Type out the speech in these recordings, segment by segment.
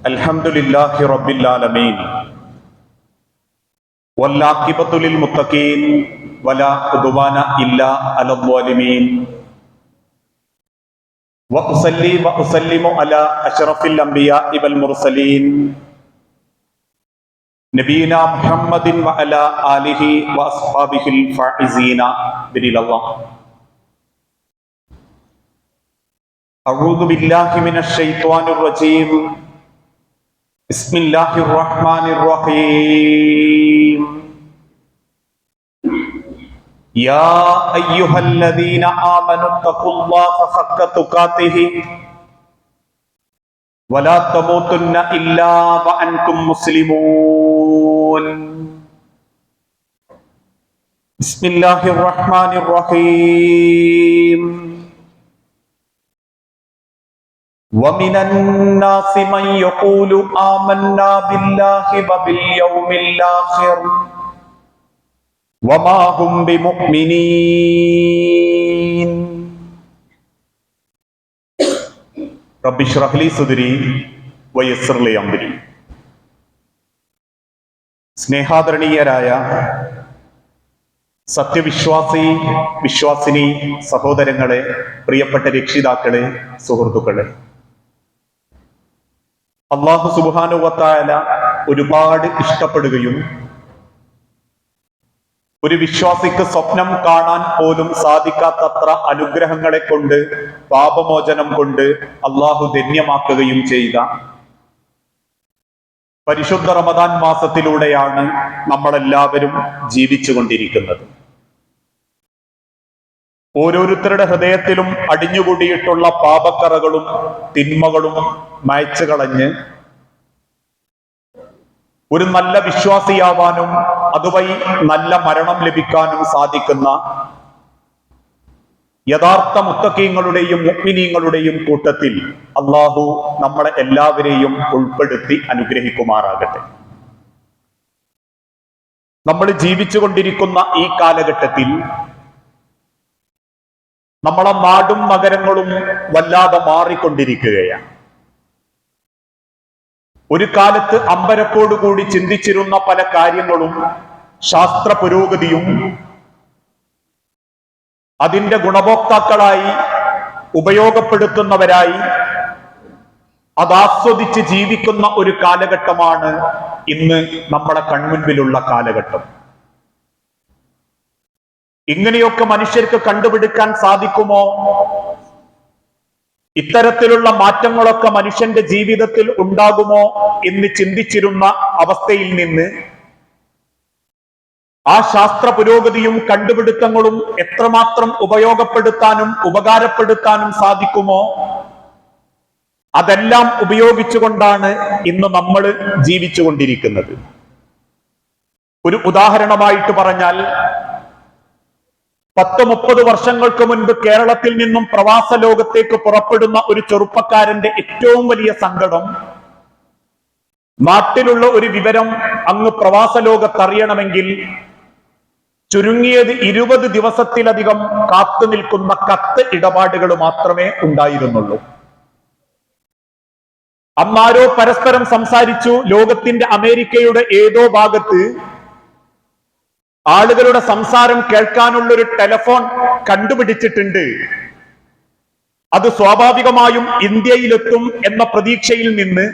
അൽഹംദുലില്ലാഹി റബ്ബിൽ ആലമീൻ വല്ലാഖിബത്തു ലിൽ മുത്തഖീൻ വലാ ഉദ്വാന ഇല്ലാ അലൽ ളാലിമീൻ വഉസല്ലി വഉസല്ലിമു അലാ അഷ്റഫിൽ അംബിയാഇ വൽ മുർസലീൻ നബീനാ മുഹമ്മദിൻ വഅലാ ആലിഹി വഅസ്ഹാബിഹിൽ ഫായിസീന ബിരില്ലാഹ്. അഊദു ബില്ലാഹി മിനശ് ശൈത്വാനിർ റജീം. ബിസ്മില്ലാഹിർ റഹ്മാനിർ റഹീം. യാ അയ്യുഹല്ലദീന ആമനു തഖുല്ലാഹ ഹഖ്ക തുഖാതിഹി വലാ തമൂതുന്ന ഇല്ലാ വഅൻതും മുസ്ലിമൂൻ. ബിസ്മില്ലാഹിർ റഹ്മാനിർ റഹീം. وَمِنَ النَّاسِ مَن يَقُولُ آمَنَّا بِاللَّهِ وَبِالْيَوْمِ الْآخِرِ وَمَا هُمْ بِمُؤْمِنِينَ. رَبِّ اشْرَحْ لِي صَدْرِي وَيَسِّرْ لِي أَمْرِي. സ്നേഹാദരണീയരായ വിശ്വാസിനി സഹോദരങ്ങളെ, പ്രിയപ്പെട്ട രക്ഷിതാക്കളെ, സുഹൃത്തുക്കളെ, അല്ലാഹു സുബ്ഹാനഹു വ തആല ഒരുപാട് ഇഷ്ടപ്പെടുകയും ഒരു വിശ്വാസിക്ക് സ്വപ്നം കാണാൻ പോലും സാധിക്കാത്തത്ര അനുഗ്രഹങ്ങളെ കൊണ്ട്, പാപമോചനം കൊണ്ട് അല്ലാഹു ധന്യമാക്കുകയും ചെയ്ത പരിശുദ്ധ റമദാൻ മാസത്തിലൂടെയാണ് നമ്മളെല്ലാവരും ജീവിച്ചു കൊണ്ടിരിക്കുന്നത്. ഓരോരുത്തരുടെ ഹൃദയത്തിലും അടിഞ്ഞുകൂടിയിട്ടുള്ള പാപക്കറകളും തിന്മകളും മായ്ച്ചു കളഞ്ഞ് ഒരു നല്ല വിശ്വാസിയാവാനും അതുവഴി നല്ല മരണം ലഭിക്കാനും സാധിക്കുന്ന യഥാർത്ഥ മുത്തഖീങ്ങളുടെയും മുഅ്മിനീങ്ങളുടെയും കൂട്ടത്തിൽ അല്ലാഹു നമ്മളെ എല്ലാവരെയും ഉൾപ്പെടുത്തി അനുഗ്രഹിക്കുമാറാകട്ടെ. നമ്മൾ ജീവിച്ചുകൊണ്ടിരിക്കുന്ന ഈ കാലഘട്ടത്തിൽ നമ്മളെ നാടും നഗരങ്ങളും വല്ലാതെ മാറിക്കൊണ്ടിരിക്കുകയാണ്. ഒരു കാലത്ത് അമ്പരപ്പോടുകൂടി ചിന്തിച്ചിരുന്ന പല കാര്യങ്ങളും ശാസ്ത്ര പുരോഗതിയും അതിന്റെ ഗുണഭോക്താക്കളായി ഉപയോഗപ്പെടുത്തുന്നവരായി അതാസ്വദിച്ച് ജീവിക്കുന്ന ഒരു കാലഘട്ടമാണ് ഇന്ന് നമ്മുടെ കൺമുൻപിലുള്ള കാലഘട്ടം. ഇങ്ങനെയൊക്കെ മനുഷ്യർക്ക് കണ്ടുപിടിക്കാൻ സാധിക്കുമോ? ഇത്തരത്തിലുള്ള മാറ്റങ്ങളൊക്കെ മനുഷ്യന്റെ ജീവിതത്തിൽ ഉണ്ടാകുമോ എന്ന് ചിന്തിച്ചിരുന്ന അവസ്ഥയിൽ നിന്ന് ആ ശാസ്ത്ര പുരോഗതിയും കണ്ടുപിടുത്തങ്ങളും എത്രമാത്രം ഉപയോഗപ്പെടുത്താനും ഉപകാരപ്പെടുത്താനും സാധിക്കുമോ അതെല്ലാം ഉപയോഗിച്ചുകൊണ്ടാണ് ഇന്ന് നമ്മൾ ജീവിച്ചുകൊണ്ടിരിക്കുന്നത്. ഒരു ഉദാഹരണമായിട്ട് പറഞ്ഞാൽ, 10-30 വർഷങ്ങൾക്ക് മുൻപ് കേരളത്തിൽ നിന്നും പ്രവാസ ലോകത്തേക്ക് പുറപ്പെടുന്ന ഒരു ചെറുപ്പക്കാരന്റെ ഏറ്റവും വലിയ സങ്കടം, നാട്ടിലുള്ള ഒരു വിവരം അങ്ങ് പ്രവാസ ലോകത്തറിയണമെങ്കിൽ ചുരുങ്ങിയത് 20 ദിവസത്തിലധികം കാത്തു നിൽക്കുന്ന കത്ത് ഇടപാടുകൾ മാത്രമേ ഉണ്ടായിരുന്നുള്ളൂ. അന്നാരോ പരസ്പരം സംസാരിച്ചു, ലോകത്തിന്റെ അമേരിക്കയുടെ ഏതോ ഭാഗത്ത് ആളുകളുടെ സംസാരം കേൾക്കാനുള്ള ഒരു ടെലിഫോൺ കണ്ടുപിടിച്ചിട്ടുണ്ട്, അത് സ്വാഭാവികമായും ഇന്ത്യയിലെത്തും എന്ന പ്രതീക്ഷയിൽ നിന്ന്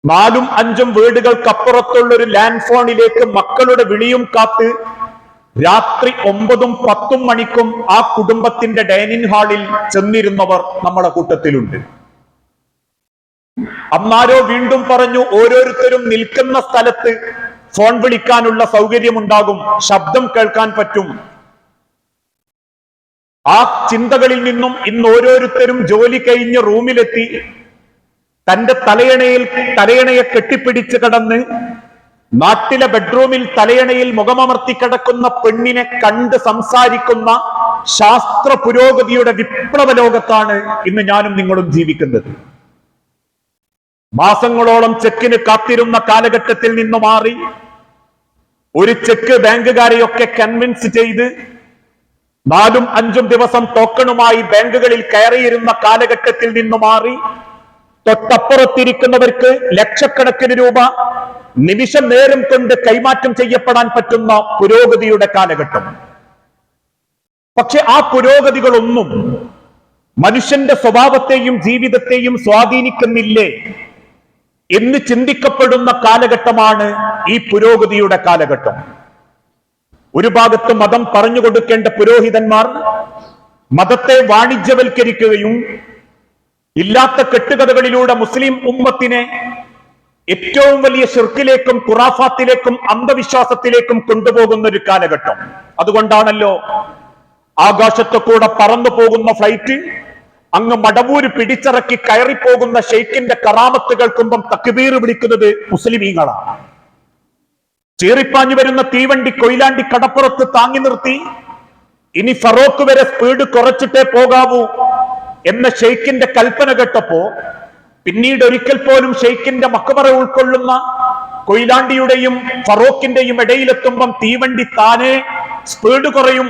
4-5 വീടുകൾക്കപ്പുറത്തുള്ള ഒരു ലാൻഡ് ഫോണിലേക്ക് മക്കളുടെ വിളിയും കാത്ത് രാത്രി 9-10 മണിക്കും ആ കുടുംബത്തിന്റെ ഡൈനിങ് ഹാളിൽ ചെന്നിരുന്നവർ നമ്മുടെ കൂട്ടത്തിലുണ്ട്. അന്നാരോ വീണ്ടും പറഞ്ഞു, ഓരോരുത്തരും നിൽക്കുന്ന സ്ഥലത്ത് ഫോൺ വിളിക്കാനുള്ള സൗകര്യമുണ്ടാകും, ശബ്ദം കേൾക്കാൻ പറ്റും. ആ ചിന്തകളിൽ നിന്നും ഇന്ന് ഓരോരുത്തരും ജോലി കഴിഞ്ഞ് റൂമിലെത്തി തന്റെ തലയണയെ കെട്ടിപ്പിടിച്ച് കിടന്ന് നാട്ടിലെ ബെഡ്റൂമിൽ തലയണയിൽ മുഖമമർത്തി കിടക്കുന്ന പെണ്ണിനെ കണ്ട് സംസാരിക്കുന്ന ശാസ്ത്ര പുരോഗതിയുടെ വിപ്ലവ ലോകത്താണ് ഇന്ന് ഞാനും നിങ്ങളും ജീവിക്കുന്നത്. മാസങ്ങളോളം ചെക്കിന് കാത്തിരുന്ന കാലഘട്ടത്തിൽ നിന്ന് മാറി ഒരു ചെക്ക് ബാങ്കുകാരെയൊക്കെ കൺവിൻസ് ചെയ്ത് 4-5 ദിവസം ടോക്കണുമായി ബാങ്കുകളിൽ കയറിയിരുന്ന കാലഘട്ടത്തിൽ നിന്ന് മാറി തൊട്ടപ്പുറത്തിരിക്കുന്നവർക്ക് ലക്ഷക്കണക്കിന് രൂപ നിമിഷ നേരം കൊണ്ട് കൈമാറ്റം ചെയ്യപ്പെടാൻ പറ്റുന്ന പുരോഗതിയുടെ കാലഘട്ടം. പക്ഷെ ആ പുരോഗതികളൊന്നും മനുഷ്യന്റെ സ്വഭാവത്തെയും ജീവിതത്തെയും സ്വാധീനിക്കുന്നില്ലേ എന്ന് ചിന്തിക്കപ്പെടുന്ന കാലഘട്ടമാണ് ഈ പുരോഗതിയുടെ കാലഘട്ടം. ഒരു ഭാഗത്ത് മതം പറഞ്ഞു കൊടുക്കേണ്ട പുരോഹിതന്മാർ മതത്തെ വാണിജ്യവൽക്കരിക്കുകയും ഇല്ലാത്ത കെട്ടുകഥകളിലൂടെ മുസ്ലിം ഉമ്മത്തിനെ ഏറ്റവും വലിയ ശിർക്കിലേക്കും ഖുറാഫാത്തിലേക്കും അന്ധവിശ്വാസത്തിലേക്കും കൊണ്ടുപോകുന്ന ഒരു കാലഘട്ടം. അതുകൊണ്ടാണല്ലോ ആകാശത്തു കൂടെ പറന്നു പോകുന്ന ഫ്ലൈറ്റ് അങ്ങ് മടവൂര് പിടിച്ചിറക്കി കയറിപ്പോകുന്ന ഷെയ്ഖിന്റെ കറാമത്ത് കേൾക്കുമ്പം തക്ബീർ വിളിക്കുന്നത് മുസ്ലിമീങ്ങളാണ്. ചീറിപ്പാഞ്ഞു വരുന്ന തീവണ്ടി കൊയിലാണ്ടി കടപ്പുറത്ത് താങ്ങി നിർത്തി ഇനി ഫറോക്ക് വരെ സ്പീഡ് കുറച്ചിട്ടേ പോകാവൂ എന്ന ഷെയ്ഖിന്റെ കൽപ്പന കേട്ടപ്പോ പിന്നീട് ഒരിക്കൽ പോലും ഷെയ്ഖിന്റെ മക്ബറ ഉൾക്കൊള്ളുന്ന കൊയിലാണ്ടിയുടെയും ഫറോക്കിന്റെയും ഇടയിലെത്തുമ്പം തീവണ്ടി താനെ സ്പീഡ് കുറയും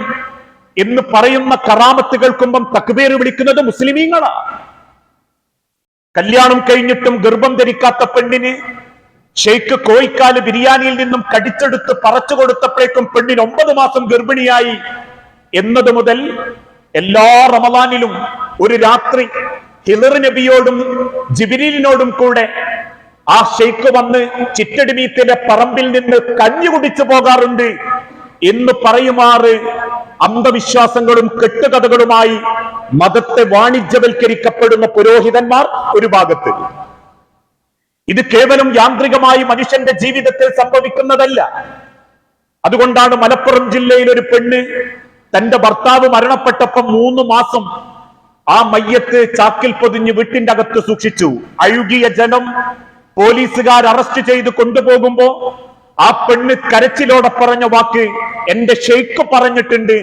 എന്ന് പറയുന്ന കറാമത്ത് കേൾക്കുമ്പം തക്ബീർ വിളിക്കുന്നത് മുസ്ലിമീങ്ങളാണ്. കല്യാണം കഴിഞ്ഞിട്ടും ഗർഭം ധരിക്കാത്ത പെണ്ണിന് ഷെയ്ഖ് കോയിക്കാല് ബിരിയാണിയിൽ നിന്നും കടിച്ചെടുത്ത് പറച്ചു കൊടുത്തപ്പോഴേക്കും പെണ്ണിന് 9 മാസം ഗർഭിണിയായി എന്നത് മുതൽ എല്ലാ റമദാനിലും ഒരു രാത്രി ഹിളർ നബിയോടും ജിബ്രീലിനോടും കൂടെ ആ ഷെയ്ഖ് വന്ന് ചിറ്റടിമീത്തിലെ പറമ്പിൽ നിന്ന് കഞ്ഞി കുടിച്ചു പോകാറുണ്ട് എന്ന് പറയുമാറ് അന്ധവിശ്വാസങ്ങളും കെട്ടുകഥകളുമായി മതത്തെ വാണിജ്യവൽക്കരിക്കപ്പെടുന്ന പുരോഹിതന്മാർ ഒരു ഭാഗത്ത്. ഇത് കേവലം യാന്ത്രികമായി മനുഷ്യന്റെ ജീവിതത്തിൽ സംഭവിക്കുന്നതല്ല. അതുകൊണ്ടാണ് മലപ്പുറം ജില്ലയിൽ ഒരു പെണ്ണ് തന്റെ ഭർത്താവ് മരണപ്പെട്ടപ്പം 3 മാസം ആ മയ്യത്ത് ചാക്കിൽ പൊതിഞ്ഞ് വീട്ടിന്റെ അകത്ത് സൂക്ഷിച്ചു. അഴുകിയ ജനം പോലീസുകാർ അറസ്റ്റ് ചെയ്ത് കൊണ്ടുപോകുമ്പോ ആ പെണ്ണ് കരച്ചിലോടെ പറഞ്ഞ വാക്ക്, എന്റെ ഷെയ്ഖ് പറഞ്ഞിട്ടുണ്ട്,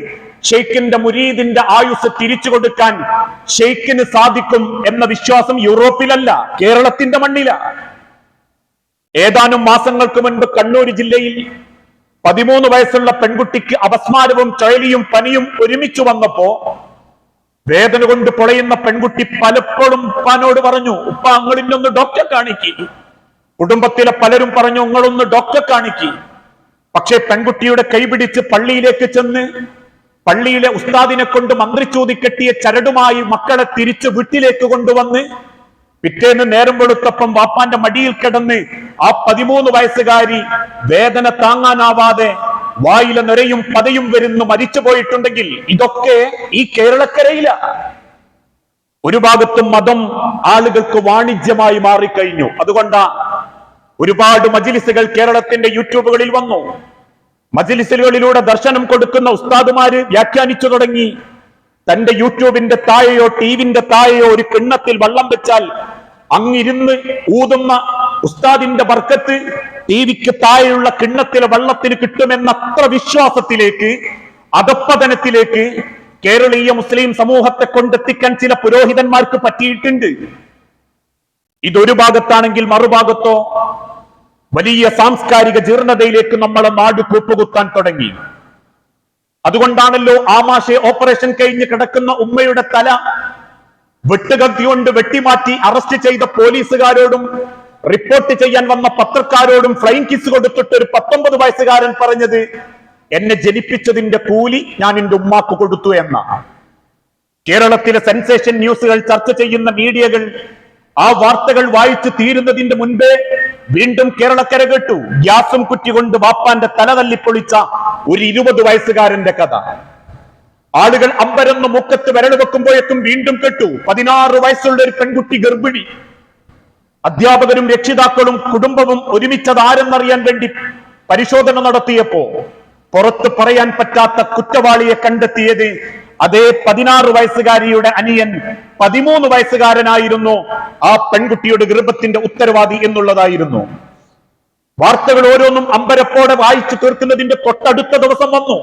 ഷെയ്ഖിന്റെ മുരീദിന്റെ ആയുസ് തിരിച്ചു കൊടുക്കാൻ ഷെയ്ഖിന് സാധിക്കും എന്ന വിശ്വാസം യൂറോപ്പിലല്ല, കേരളത്തിന്റെ മണ്ണിലാണ്. ഏതാനും മാസങ്ങൾക്ക് മുൻപ് കണ്ണൂർ ജില്ലയിൽ 13 വയസ്സുള്ള പെൺകുട്ടിക്ക് അപസ്മാരവും ചുഴലിയും പനിയും ഒരുമിച്ചു വന്നപ്പോ വേദന കൊണ്ട് പൊളയുന്ന പെൺകുട്ടി പലപ്പോഴും ഉപ്പാനോട് പറഞ്ഞു, ഉപ്പ അങ്ങളിന്നൊന്ന് ഡോക്ടറെ കാണിക്കി. കുടുംബത്തിലെ പലരും പറഞ്ഞു, നിങ്ങളൊന്ന് ഡോക്ടറെ കാണിക്കി. പക്ഷേ പെൺകുട്ടിയുടെ കൈപിടിച്ച് പള്ളിയിലേക്ക് ചെന്ന് പള്ളിയിലെ ഉസ്താദിനെ കൊണ്ട് മന്ത്രിച്ചൂതി കെട്ടിയ ചരടുമായി മക്കളെ തിരിച്ച് വീട്ടിലേക്ക് കൊണ്ടുവന്ന് പിറ്റേന്ന് നേരം വെളുത്തപ്പം വാപ്പാന്റെ മടിയിൽ കിടന്ന് ആ 13 വയസ്സുകാരി വേദന താങ്ങാനാവാതെ വായിലെ നിറയും പതയും വരുന്നു മരിച്ചു പോയിട്ടുണ്ടെങ്കിൽ ഇതൊക്കെ ഈ കേരളക്കരയില. ഒരു ഭാഗത്തും മതം ആളുകൾക്ക് വാണിജ്യമായി മാറിക്കഴിഞ്ഞു. അതുകൊണ്ടാ ഒരുപാട് മജ്‌ലിസുകൾ കേരളത്തിന്റെ യൂട്യൂബുകളിൽ വന്നു. മജ്‌ലിസുകളിലൂടെ ദർശനം കൊടുക്കുന്ന ഉസ്താദുമാര് വ്യാഖ്യാനിച്ചു തുടങ്ങി, തന്റെ യൂട്യൂബിന്റെ താഴെയോ ടിവിന്റെ താഴെയോ ഒരു കിണ്ണത്തിൽ വെള്ളം വെച്ചാൽ അങ്ങിരുന്ന് ഊതുന്ന ഉസ്താദിന്റെ ബർക്കത്ത് ടിവിക്ക് താഴെയുള്ള കിണ്ണത്തിലെ വെള്ളത്തിന് കിട്ടുമെന്ന അത്ര വിശ്വാസത്തിലേക്ക്, അധപ്പതനത്തിലേക്ക് കേരളീയ മുസ്ലിം സമൂഹത്തെ കൊണ്ടെത്തിക്കാൻ ചില പുരോഹിതന്മാർക്ക് പറ്റിയിട്ടുണ്ട്. ഇതൊരു ഭാഗത്താണെങ്കിൽ മറുഭാഗത്തോ വലിയ സാംസ്കാരിക ജീർണതയിലേക്ക് നമ്മളെ നാട് കൂപ്പുകുത്താൻ തുടങ്ങി. അതുകൊണ്ടാണല്ലോ ആമാശയ ഓപ്പറേഷൻ കഴിഞ്ഞ് കിടക്കുന്ന ഉമ്മയുടെ തല വെട്ടുകത്തി കൊണ്ട് വെട്ടിമാറ്റി അറസ്റ്റ് ചെയ്ത പോലീസുകാരോടും റിപ്പോർട്ട് ചെയ്യാൻ വന്ന പത്രക്കാരോടും ഫ്ലൈങ് കിസ് കൊടുത്തിട്ട് ഒരു 19 വയസ്സുകാരൻ പറഞ്ഞത്, എന്നെ ജനിപ്പിച്ചതിന്റെ കൂലി ഞാൻ എന്റെ ഉമ്മാക്ക് കൊടുത്തു എന്ന. കേരളത്തിലെ സെൻസേഷൻ ന്യൂസുകൾ ചർച്ച ചെയ്യുന്ന മീഡിയകൾ ആ വാർത്തകൾ വായിച്ചു തീരുന്നതിന്റെ മുൻപേ വീണ്ടും കേരളക്കര കേട്ടു ഗ്യാസും കുറ്റി കൊണ്ട് വാപ്പാന്റെ തല തല്ലിപ്പൊളിച്ച ഒരു 20 വയസ്സുകാരന്റെ കഥ. ആളുകൾ അമ്പരന്ന് മുക്കത്ത് വിരൽ വെക്കുമ്പോഴേക്കും വീണ്ടും കേട്ടു 16 വയസ്സുള്ള ഒരു പെൺകുട്ടി ഗർഭിണി. അധ്യാപകരും രക്ഷിതാക്കളും കുടുംബവും ഒരുമിച്ചത് ആരെന്നറിയാൻ വേണ്ടി പരിശോധന നടത്തിയപ്പോ പുറത്ത് പറയാൻ പറ്റാത്ത കുറ്റവാളിയെ കണ്ടെത്തിയത് അതേ 16 വയസ്സുകാരിയുടെ അനിയൻ 13 വയസ്സുകാരനായിരുന്നു ആ പെൺകുട്ടിയുടെ ഗർഭത്തിന്റെ ഉത്തരവാദി എന്നുള്ളതായിരുന്നു. വാർത്തകൾ ഓരോന്നും അമ്പരപ്പോടെ വായിച്ചു തീർക്കുന്നതിന്റെ തൊട്ടടുത്ത ദിവസം വന്നു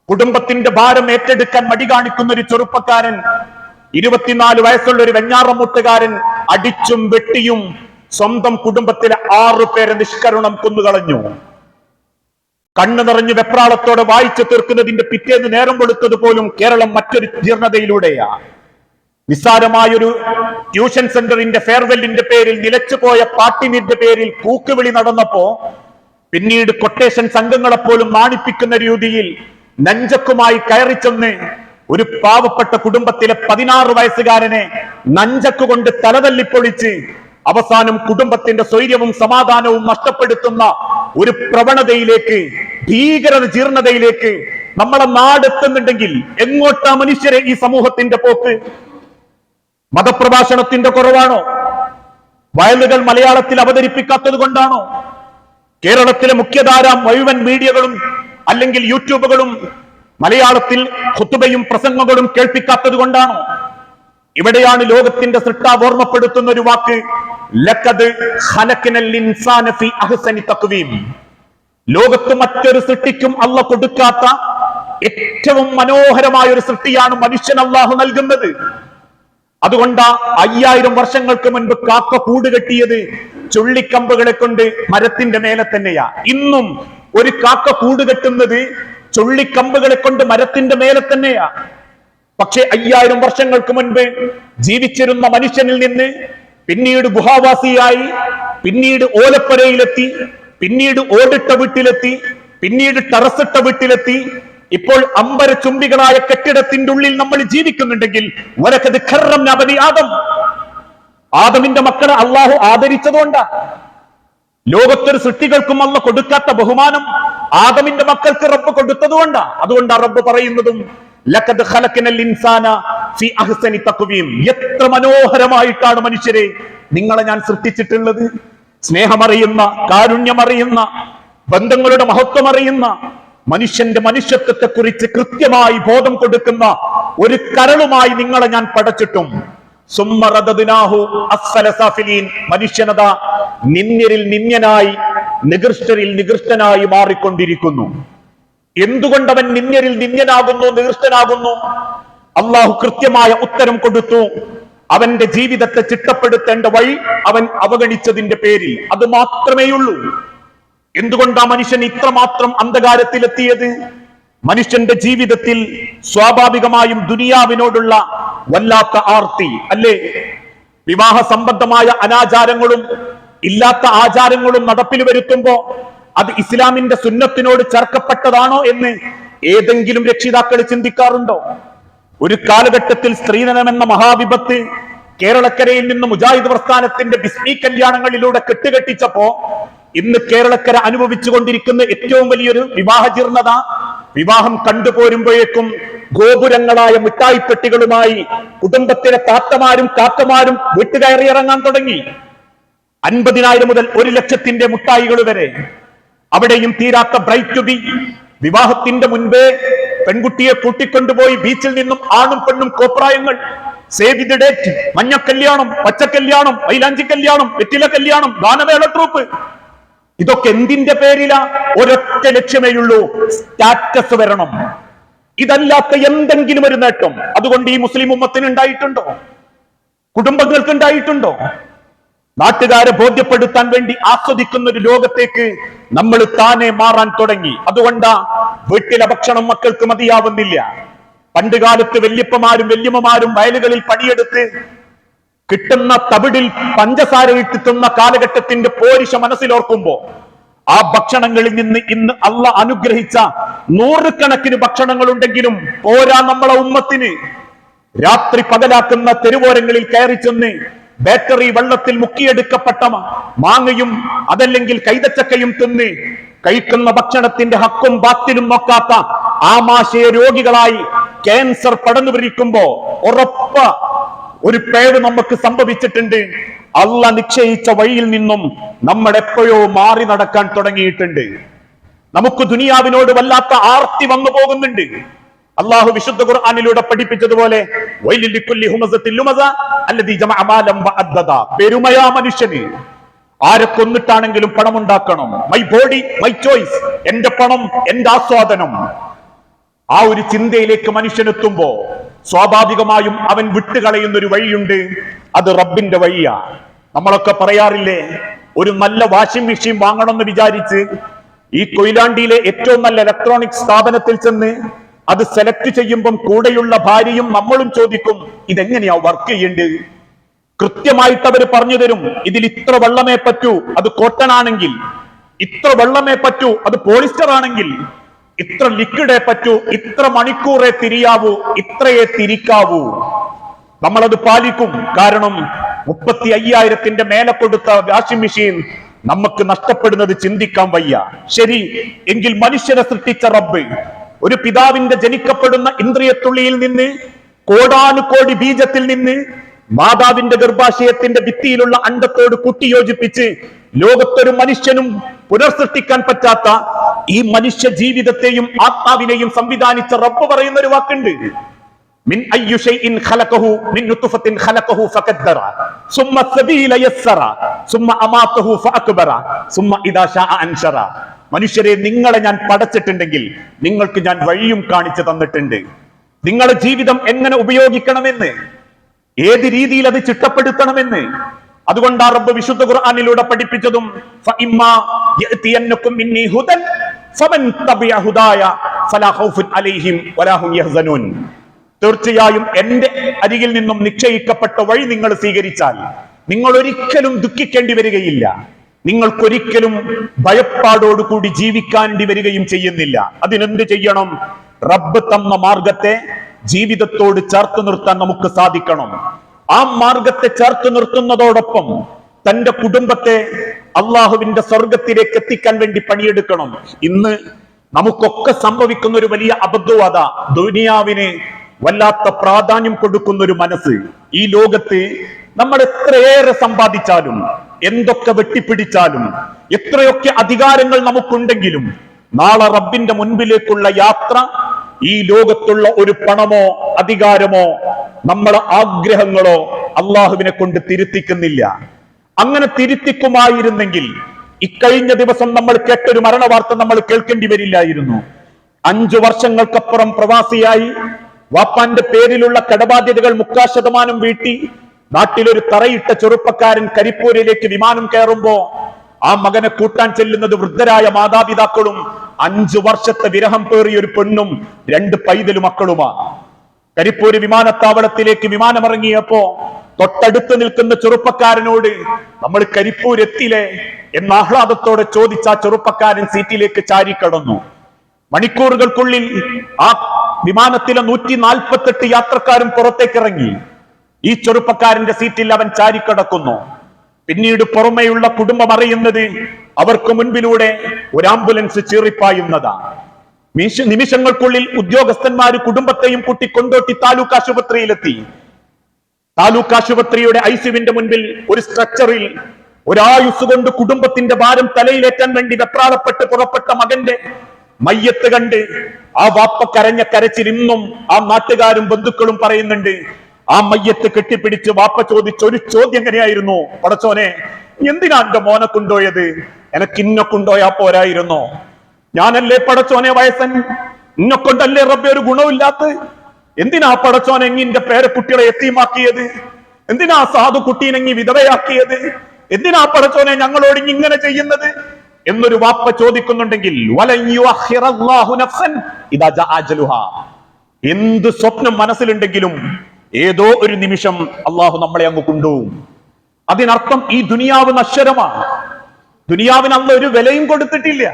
കുടുംബത്തിന്റെ ഭാരം ഏറ്റെടുക്കാൻ മടി കാണിക്കുന്ന ഒരു ചെറുപ്പക്കാരൻ, 24 വയസ്സുള്ള ഒരു വെഞ്ഞാറമുട്ടുകാരൻ അടിച്ചും വെട്ടിയും സ്വന്തം കുടുംബത്തിലെ 6 പേരെ നിഷ്കരുണം കൊന്നുകളഞ്ഞു. കണ്ണു നിറഞ്ഞ് വെപ്രാളത്തോടെ വായിച്ചു തീർക്കുന്നതിന്റെ പിറ്റേന്ന് നേരം വെളുത്തത് പോലും കേരളം മറ്റൊരു ജീർണതയിലൂടെയാ. നിസ്സാരമായൊരു ട്യൂഷൻ സെന്ററിന്റെ ഫെയർവെല്ലിന്റെ പേരിൽ നിലച്ചുപോയ പാട്ടിനിന്റെ പേരിൽ കൂക്കുവിളി നടന്നപ്പോ പിന്നീട് കൊട്ടേഷൻ സംഘങ്ങളെപ്പോലും നാണിപ്പിക്കുന്ന രീതിയിൽ നഞ്ചക്കുമായി കയറിച്ചെന്ന് ഒരു പാവപ്പെട്ട കുടുംബത്തിലെ 16 വയസ്സുകാരനെ നഞ്ചക്കുകൊണ്ട് തലതല്ലിപ്പൊളിച്ച് അവസാനം കുടുംബത്തിന്റെ സ്വൈര്യവും സമാധാനവും നഷ്ടപ്പെടുത്തുന്ന ഒരു പ്രവണതയിലേക്ക്, ഭീകര ജീർണതയിലേക്ക് നമ്മളെ നാടെത്തുന്നുണ്ടെങ്കിൽ എങ്ങോട്ടാ മനുഷ്യരെ ഈ സമൂഹത്തിന്റെ പോക്ക്? മതപ്രഭാഷണത്തിന്റെ കുറവാണോ? വയലുകൾ മലയാളത്തിൽ അവതരിപ്പിക്കാത്തത് കൊണ്ടാണോ? കേരളത്തിലെ മുഖ്യധാര മുഴുവൻ മീഡിയകളും അല്ലെങ്കിൽ യൂട്യൂബുകളും മലയാളത്തിൽ ഖുതുബയും പ്രസംഗങ്ങളും കേൾപ്പിക്കാത്തത് കൊണ്ടാണോ? ഇവിടെയാണ് ലോകത്തിന്റെ സൃഷ്ടാവ് ഓർമ്മപ്പെടുത്തുന്ന ഒരു വാക്ക്, ലഖദ് ഖലഖനൽ ഇൻസാന ഫീ അഹ്സനി തഖ്വീം. ലോകത്ത് മറ്റൊരു സൃഷ്ടിക്കും അല്ലാഹു കൊടുക്കാത്ത ഏറ്റവും മനോഹരമായ ഒരു സൃഷ്ടിയാണ് മനുഷ്യൻ അല്ലാഹു നൽകുന്നത്. അതുകൊണ്ടാ 5000 വർഷങ്ങൾക്ക് മുൻപ് കാക്ക കൂട് കെട്ടിയത് ചുള്ളിക്കമ്പുകളെ കൊണ്ട് മരത്തിന്റെ മേലെ തന്നെയാ. ഇന്നും ഒരു കാക്ക കൂട് കെട്ടുന്നത് ചുള്ളിക്കമ്പുകളെ കൊണ്ട് മരത്തിന്റെ മേലെ തന്നെയാ. പക്ഷെ 5000 വർഷങ്ങൾക്ക് മുൻപ് ജീവിച്ചിരുന്ന മനുഷ്യനിൽ നിന്ന് പിന്നീട് ഗുഹാവാസിയായി, പിന്നീട് ഓലപ്പരയിലെത്തി, പിന്നീട് ഓടിട്ട വീട്ടിലെത്തി, പിന്നീട് ടെറസിട്ട വീട്ടിലെത്തി, ഇപ്പോൾ അമ്പരചുംബികളായ കെട്ടിടത്തിന്റെ ഉള്ളിൽ നമ്മൾ ജീവിക്കുന്നുണ്ടെങ്കിൽ വലഖദ് കറംനാ ബനി ആദം, ആദമിന്റെ മക്കളെ അള്ളാഹു ആദരിച്ചതുകൊണ്ടാ. ലോകത്തൊരു സൃഷ്ടികൾക്കും അല്ല കൊടുക്കാത്ത ബഹുമാനം ആദമിന്റെ മക്കൾക്ക് റബ്ബ് കൊടുത്തതുകൊണ്ടാ. അതുകൊണ്ടാ റബ്ബ് പറയുന്നതും ലഖദ് ഖലഖനൽ ഇൻസാന ഫീ അഹ്സനി തഖ്വീം. എത്ര മനോഹരമായിട്ടാണ് മനുഷ്യരെ നിങ്ങളെ ഞാൻ സൃഷ്ടിച്ചിട്ടുള്ളത്. സ്നേഹമറിയുന്ന, കാരുണ്യമറിയുന്ന, ബന്ധങ്ങളുടെ മഹത്വം അറിയുന്ന, മനുഷ്യന്റെ മനുഷ്യത്വത്തെ കുറിച്ച് കൃത്യമായി ബോധം കൊടുക്കുന്ന ഒരു കരളുമായി നിങ്ങളെ ഞാൻ പടച്ചിട്ടും മനുഷ്യനത നിന്ദ്യരിൽ നിന്ദ്യനായി, നികൃഷ്ടരിൽ നികൃഷ്ടനായി മാറിക്കൊണ്ടിരിക്കുന്നു. എന്തുകൊണ്ടവൻ നിന്ദ്യരിൽ നിന്ദ്യനാകുന്നു, നികൃഷ്ടനാകുന്നു? അള്ളാഹു കൃത്യമായ ഉത്തരം കൊടുത്തു. അവന്റെ ജീവിതത്തെ ചിട്ടപ്പെടുത്തേണ്ട വഴി അവൻ അവഗണിച്ചതിന്റെ പേരിൽ. അത് മാത്രമേയുള്ളൂ. എന്തുകൊണ്ടാ മനുഷ്യൻ ഇത്രമാത്രം അന്ധകാരത്തിലെത്തിയത്? മനുഷ്യന്റെ ജീവിതത്തിൽ സ്വാഭാവികമായും ദുനിയാവിനോടുള്ള വല്ലാത്ത ആർത്തി അല്ലേ? വിവാഹ സംബന്ധമായ അനാചാരങ്ങളും ഇല്ലാത്ത ആചാരങ്ങളും നടപ്പിൽ വരുത്തുമ്പോ അത് ഇസ്ലാമിന്റെ സുന്നത്തിനോട് ചേർക്കപ്പെട്ടതാണോ എന്ന് ഏതെങ്കിലും രക്ഷിതാക്കൾ ചിന്തിക്കാറുണ്ടോ? ഒരു കാലഘട്ടത്തിൽ സ്ത്രീധനം എന്ന മഹാവിപത്ത് കേരളക്കരയിൽ നിന്ന് മുജാഹിദ് പ്രസ്ഥാനത്തിന്റെ ബിസ്മി കല്യാണങ്ങളിലൂടെ കെട്ടുകെട്ടിച്ചപ്പോ ഇന്ന് കേരളക്കര അനുഭവിച്ചു കൊണ്ടിരിക്കുന്ന ഏറ്റവും വലിയൊരു വിവാഹ ജീർണത, വിവാഹം കണ്ടുപോരുമ്പോഴേക്കും ഗോപുരങ്ങളായ മിഠായിപ്പെട്ടികളുമായി കുടുംബത്തിലെ താത്തമാരും കാക്കമാരും വീട്ടുകയറി ഇറങ്ങാൻ തുടങ്ങി. 50,000 മുതൽ 1,00,000 മുട്ടായികൾ വരെ. അവിടെയും തീരാത്ത ബ്രൈറ്റ് ടു ബി. വിവാഹത്തിന്റെ മുൻപേ പെൺകുട്ടിയെ കൂട്ടിക്കൊണ്ടുപോയി ബീച്ചിൽ നിന്നും ആണും പെണ്ണും കോപ്രായങ്ങൾ, സേവ് ദി ഡേറ്റ്, മഞ്ഞക്കല്യാണം, പച്ചക്കല്യാണം, മൈലാഞ്ചി കല്യാണം, വെറ്റില കല്യാണം, ഗാനമേള ട്രൂപ്പ്. ഇതൊക്കെ എന്തിന്റെ പേരിലാ? ഒരൊറ്റ ലക്ഷ്യമേയുള്ളൂ, സ്റ്റാറ്റസ് വരണം. ഇതല്ലാത്ത എന്തെങ്കിലും ഒരു നേട്ടം അതുകൊണ്ട് ഈ മുസ്ലിം ഉമ്മത്തിന് ഉണ്ടായിട്ടുണ്ടോ? കുടുംബങ്ങൾക്ക് ഉണ്ടായിട്ടുണ്ടോ? നാട്ടുകാരെ ബോധ്യപ്പെടുത്താൻ വേണ്ടി ആസ്വദിക്കുന്ന ഒരു ലോകത്തേക്ക് നമ്മൾ താനെ മാറാൻ തുടങ്ങി. അതുകൊണ്ടാ വീട്ടിലെ ഭക്ഷണം മക്കൾക്ക് മതിയാവുന്നില്ല. പണ്ടുകാലത്ത് വല്യപ്പമാരും വല്യമ്മമാരും വയലുകളിൽ പണിയെടുത്ത് കിട്ടുന്ന തവിടിൽ പഞ്ചസാര ഇട്ടുന്ന കാലഘട്ടത്തിന്റെ പോരിശ മനസ്സിലോർക്കുമ്പോ ആ ഭക്ഷണങ്ങളിൽ നിന്ന് ഇന്ന് അള്ളാഹ് അനുഗ്രഹിച്ച 100 കണക്കിന് ഭക്ഷണങ്ങൾ ഉണ്ടെങ്കിലും പോരാ നമ്മളെ ഉമ്മത്തിന്. രാത്രി പകലാക്കുന്ന തെരുവോരങ്ങളിൽ കയറി ചെന്ന് ബാറ്ററി വെള്ളത്തിൽ മുക്കിയെടുക്കപ്പെട്ട മാങ്ങയും അതല്ലെങ്കിൽ കൈതച്ചക്കയും തിന്ന് കഴിക്കുന്ന ഭക്ഷണത്തിന്റെ ഹക്കും ബാത്തിലും നോക്കാത്ത ആമാശയ രോഗികളായി ക്യാൻസർ പടർന്നു പിടിക്കുമ്പോ ഉറപ്പ ഒരു പേര് നമുക്ക് സംഭവിച്ചിട്ടുണ്ട്. അള്ളാഹ് നിശ്ചയിച്ച വഴിയിൽ നിന്നും നമ്മൾ എപ്പോഴോ മാറി നടക്കാൻ തുടങ്ങിയിട്ടുണ്ട്. നമുക്ക് ദുനിയാവിനോട് വല്ലാത്ത ആർത്തി വന്നു പോകുന്നുണ്ട്. അള്ളാഹു വിശുദ്ധ ഖുർആനിലൂടെ പഠിപ്പിച്ചതുപോലെ പെരുമയാ മനുഷ്യന്. ആരെ കൊന്നിട്ടാണെങ്കിലും പണമുണ്ടാക്കണം. മൈ ബോഡി മൈ ചോയ്സ്, എന്റെ പണം എന്റെ ആസ്വാദനം. ആ ഒരു ചിന്തയിലേക്ക് മനുഷ്യനെത്തുമ്പോ സ്വാഭാവികമായും അവൻ വിട്ടുകളയുന്ന ഒരു വഴിയുണ്ട്. അത് റബ്ബിന്റെ വഴിയാ. നമ്മളൊക്കെ പറയാറില്ലേ, ഒരു നല്ല വാഷിംഗ് മെഷീൻ വാങ്ങണമെന്ന് വിചാരിച്ച് ഈ കൊയിലാണ്ടിയിലെ ഏറ്റവും നല്ല ഇലക്ട്രോണിക് സ്ഥാപനത്തിൽ ചെന്ന് അത് സെലക്ട് ചെയ്യുമ്പം കൂടെയുള്ള ഭാര്യയും നമ്മളും ചോദിക്കും ഇതെങ്ങനെയാ വർക്ക് ചെയ്യേണ്ടത്. കൃത്യമായിട്ട് അവർ പറഞ്ഞു തരും. ഇതിൽ ഇത്ര വെള്ളമേ പറ്റൂ, അത് കോട്ടൺ ആണെങ്കിൽ; ഇത്ര വെള്ളമേ പറ്റൂ, അത് പോളിസ്റ്റർ ആണെങ്കിൽ; ഇത്ര ലിക്വിഡേ പറ്റൂ, ഇത്ര മണിക്കൂറേ തിരിയാവൂ, ഇത്രയേ തിരിക്കാവൂ. നമ്മളത് പാലിക്കും. കാരണം 35,000 മേലെ കൊടുത്ത വാഷിംഗ് മെഷീൻ നമുക്ക് നഷ്ടപ്പെടുന്നത് ചിന്തിക്കാൻ വയ്യ. ശരി, എങ്കിൽ മനുഷ്യനെ സൃഷ്ടിച്ച റബ്ബ് ഒരു പിതാവിന്റെ ജനിക്കപ്പെടുന്ന ഇന്ദ്രിയത്തുള്ളിയിൽ നിന്ന്, കോടാനുകോടി ബീജത്തിൽ നിന്ന്, മാതാവിന്റെ ഗർഭാശയത്തിന്റെ ഭിത്തിയിലുള്ള അണ്ടത്തോട് കൂട്ടിയോജിപ്പിച്ച് ലോകത്തൊരു മനുഷ്യനും പുനർസൃഷ്ടിക്കാൻ പറ്റാത്ത ഈ മനുഷ്യ ജീവിതത്തെയും ആത്മാവിനെയും സംവിധാനിച്ച റബ്ബ് പറയുന്ന ഒരു വാക്കുണ്ട്: മിൻ അയ്യു ഷൈഇൻ ഖലഖഹു മിൻ നുത്ഫത്തിൻ ഖലഖഹു ഫഖദ്ദറ സുമ്മ സബീല യസ്സറ സുമ്മ അമാതഹു ഫഅക്ബറ സുമ്മ ഇദാ ശാഅ അൻശറ. മനുഷ്യരെ, നിങ്ങളെ ഞാൻ പടച്ചിട്ടുണ്ടെങ്കിൽ നിങ്ങൾക്ക് ഞാൻ വഴിയും കാണിച്ചു തന്നിട്ടുണ്ട്. നിങ്ങളുടെ ജീവിതം എങ്ങനെ ഉപയോഗിക്കണമെന്ന്, ഏത് രീതിയിൽ അത് ചിട്ടപ്പെടുത്തണമെന്ന്. അതുകൊണ്ടാ റബ്ബ് വിശുദ്ധ ഖുർആനിലൂടെ പഠിപ്പിച്ചതും ഫഇമ്മാ യഅതിയന്നകും മിന്നി ഹുദൻ ഫമൻ തബിഅ ഹുദായ ഫലാ ഖൗഫുൻ അലൈഹിം വലാ ഹും യഹ്സനൂൻ. തീർച്ചയായും എന്റെ അരികിൽ നിന്നും നിശ്ചയിക്കപ്പെട്ട വഴി നിങ്ങൾ സ്വീകരിച്ചാൽ നിങ്ങൾ ഒരിക്കലും ദുഃഖിക്കേണ്ടി വരികയില്ല, നിങ്ങൾക്കൊരിക്കലും ഭയപ്പാടോടുകൂടി ജീവിക്കേണ്ടി വരികയും ചെയ്യുന്നില്ല. അതിനെന്ത് ചെയ്യണം? റബ്ബ് തന്ന മാർഗത്തെ ജീവിതത്തോട് ചേർത്ത് നിർത്താൻ നമുക്ക് സാധിക്കണം. ആ മാർഗത്തെ ചേർത്ത് നിർത്തുന്നതോടൊപ്പം തന്റെ കുടുംബത്തെ അള്ളാഹുവിന്റെ സ്വർഗത്തിലേക്ക് എത്തിക്കാൻ വേണ്ടി പണിയെടുക്കണം. ഇന്ന് നമുക്കൊക്കെ സംഭവിക്കുന്ന ഒരു വലിയ അബദ്ധവാദ, ദുനിയാവിന് വല്ലാത്ത പ്രാധാന്യം കൊടുക്കുന്ന ഒരു മനസ്സ്. ഈ ലോകത്ത് നമ്മൾ എത്രയേറെ സമ്പാദിച്ചാലും, എന്തൊക്കെ വെട്ടിപ്പിടിച്ചാലും, എത്രയൊക്കെ അധികാരങ്ങൾ നമുക്കുണ്ടെങ്കിലും, നാളെ റബ്ബിന്റെ മുൻപിലേക്കുള്ള യാത്ര ഈ ലോകത്തുള്ള ഒരു പണമോ അധികാരമോ നമ്മളെ ആഗ്രഹങ്ങളോ അള്ളാഹുവിനെ കൊണ്ട് തിരുത്തിക്കുന്നില്ല. അങ്ങനെ തിരുത്തിക്കുമായിരുന്നെങ്കിൽ ഇക്കഴിഞ്ഞ ദിവസം നമ്മൾ കേട്ടൊരു മരണ വാർത്ത നമ്മൾ കേൾക്കേണ്ടി വരില്ലായിരുന്നു. 5 വർഷങ്ങൾക്കപ്പുറം പ്രവാസിയായി വാപ്പാന്റെ പേരിലുള്ള കടബാധ്യതകൾ 30% വീട്ടി നാട്ടിലൊരു തറയിട്ട ചെറുപ്പക്കാരൻ കരിപ്പൂരിലേക്ക് വിമാനം കയറുമ്പോ ആ മകനെ കൂട്ടാൻ ചെല്ലുന്നത് വൃദ്ധരായ മാതാപിതാക്കളും 5 വർഷത്തെ വിരഹം പേറിയ ഒരു പെണ്ണും 2 പൈതലു മക്കളുമാണ്. കരിപ്പൂര് വിമാനത്താവളത്തിലേക്ക് വിമാനമിറങ്ങിയപ്പോ തൊട്ടടുത്ത് നിൽക്കുന്ന ചെറുപ്പക്കാരനോട് നമ്മൾ കരിപ്പൂരെത്തില്ലേ എന്ന ആഹ്ലാദത്തോടെ ചോദിച്ച ആ ചെറുപ്പക്കാരൻ സീറ്റിലേക്ക് ചാരിക്കടന്നു. മണിക്കൂറുകൾക്കുള്ളിൽ ആ വിമാനത്തിലെ 148 യാത്രക്കാരും പുറത്തേക്കിറങ്ങി. ഈ ചെറുപ്പക്കാരന്റെ സീറ്റിൽ അവൻ ചാരിക്കടക്കുന്നു. പിന്നീട് പുറമെയുള്ള കുടുംബം അറിയുന്നത് അവർക്ക് മുൻപിലൂടെ ഒരു ആംബുലൻസ് ചീറിപ്പായുന്നതാണ്. നിമിഷങ്ങൾക്കുള്ളിൽ ഉദ്യോഗസ്ഥന്മാര് കുടുംബത്തെയും കൂട്ടി കൊണ്ടോട്ടി താലൂക്ക് ആശുപത്രിയിലെത്തി. താലൂക്ക് ആശുപത്രിയുടെ ഐസിയുവിന്റെ മുൻപിൽ ഒരു സ്ട്രക്ചറിൽ ഒരായുസ് കൊണ്ട് കുടുംബത്തിന്റെ ഭാരം തലയിലേറ്റാൻ വേണ്ടി വെപ്രാളപ്പെട്ട് പുറപ്പെട്ട മകന്റെ മയ്യത്ത് കണ്ട് ആ വാപ്പ കരഞ്ഞ കരച്ചിൽ ഇന്നും ആ നാട്ടുകാരും ബന്ധുക്കളും പറയുന്നുണ്ട്. ആ മയ്യത്ത് കെട്ടിപ്പിടിച്ച് വാപ്പ ചോദിച്ച ഒരു ചോദ്യം എങ്ങനെയായിരുന്നു: പടച്ചോനെ, എന്തിനാ എന്റെ മോനെ കൊണ്ടുപോയത്? എനക്ക് ഇന്നെ കൊണ്ടുപോയാ പോരായിരുന്നോ? ഞാനല്ലേ പടച്ചോനെ വയസ്സൻ? ഇന്നെ കൊണ്ടല്ലേ റബ്ബെ ഒരു ഗുണമില്ലാത്ത? എന്തിനാ പടച്ചോനെ എങ്ങിന്റെ പേരക്കുട്ടികളെ എത്തിമാക്കിയത്? എന്തിനാ സാധു കുട്ടീനെങ്ങി വിധവയാക്കിയത്? എന്തിനാ പടച്ചോനെ ഞങ്ങളോട് ഇങ്ങനെ ചെയ്യുന്നത് എന്നൊരു വാപ്പ ചോദിക്കുന്നുണ്ടെങ്കിൽ, എന്ത് സ്വപ്നം മനസ്സിലുണ്ടെങ്കിലും ഏതോ ഒരു നിമിഷം അള്ളാഹു നമ്മളെ അങ്ങ് കൊണ്ടുപോകും. അതിനർത്ഥം ഈ ദുനിയാവ് നശ്വരമാണ്. ദുനിയാവിന് അന്ന് ഒരു വിലയും കൊടുത്തിട്ടില്ല.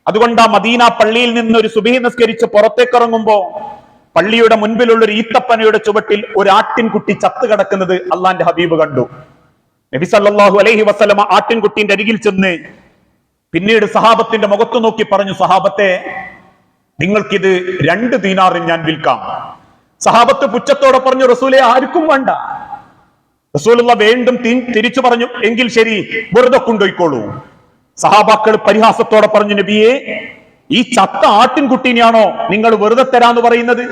അതുകൊണ്ട് ആ മദീന പള്ളിയിൽ നിന്ന് ഒരു സുബഹി നിസ്കരിച്ച് പുറത്തേക്കിറങ്ങുമ്പോ പള്ളിയുടെ മുൻപിലുള്ള ഒരു ഈത്തപ്പനയുടെ ചുവട്ടിൽ ഒരു ആട്ടിൻകുട്ടി ചത്തു കിടക്കുന്നത് അള്ളാന്റെ ഹബീബ് കണ്ടു. നബി സല്ലല്ലാഹു അലൈഹി വസല്ലമ ആട്ടിൻകുട്ടിന്റെ അരികിൽ ചെന്ന് പിന്നീട് സഹാബത്തിന്റെ മുഖത്ത് നോക്കി പറഞ്ഞു: സഹാബത്തെ, നിങ്ങൾക്കിത് 2 ദീനാറിന് ഞാൻ വിൽക്കാം. സഹാബത്ത് പുച്ഛത്തോടെ പറഞ്ഞു: റസൂലെ, ആർക്കും വേണ്ട. റസൂലുള്ള വീണ്ടും തിരിച്ചു പറഞ്ഞു: എങ്കിൽ ശരി, വെറുതെ കൊണ്ടുപോയിക്കോളൂ. സഹാബാക്കൾ പരിഹാസത്തോടെ പറഞ്ഞു: നബിയെ, ഈ ചത്ത ആട്ടിൻകുട്ടീനെയാണോ നിങ്ങൾ വെറുതെ തരാന്ന് പറയുന്നത്?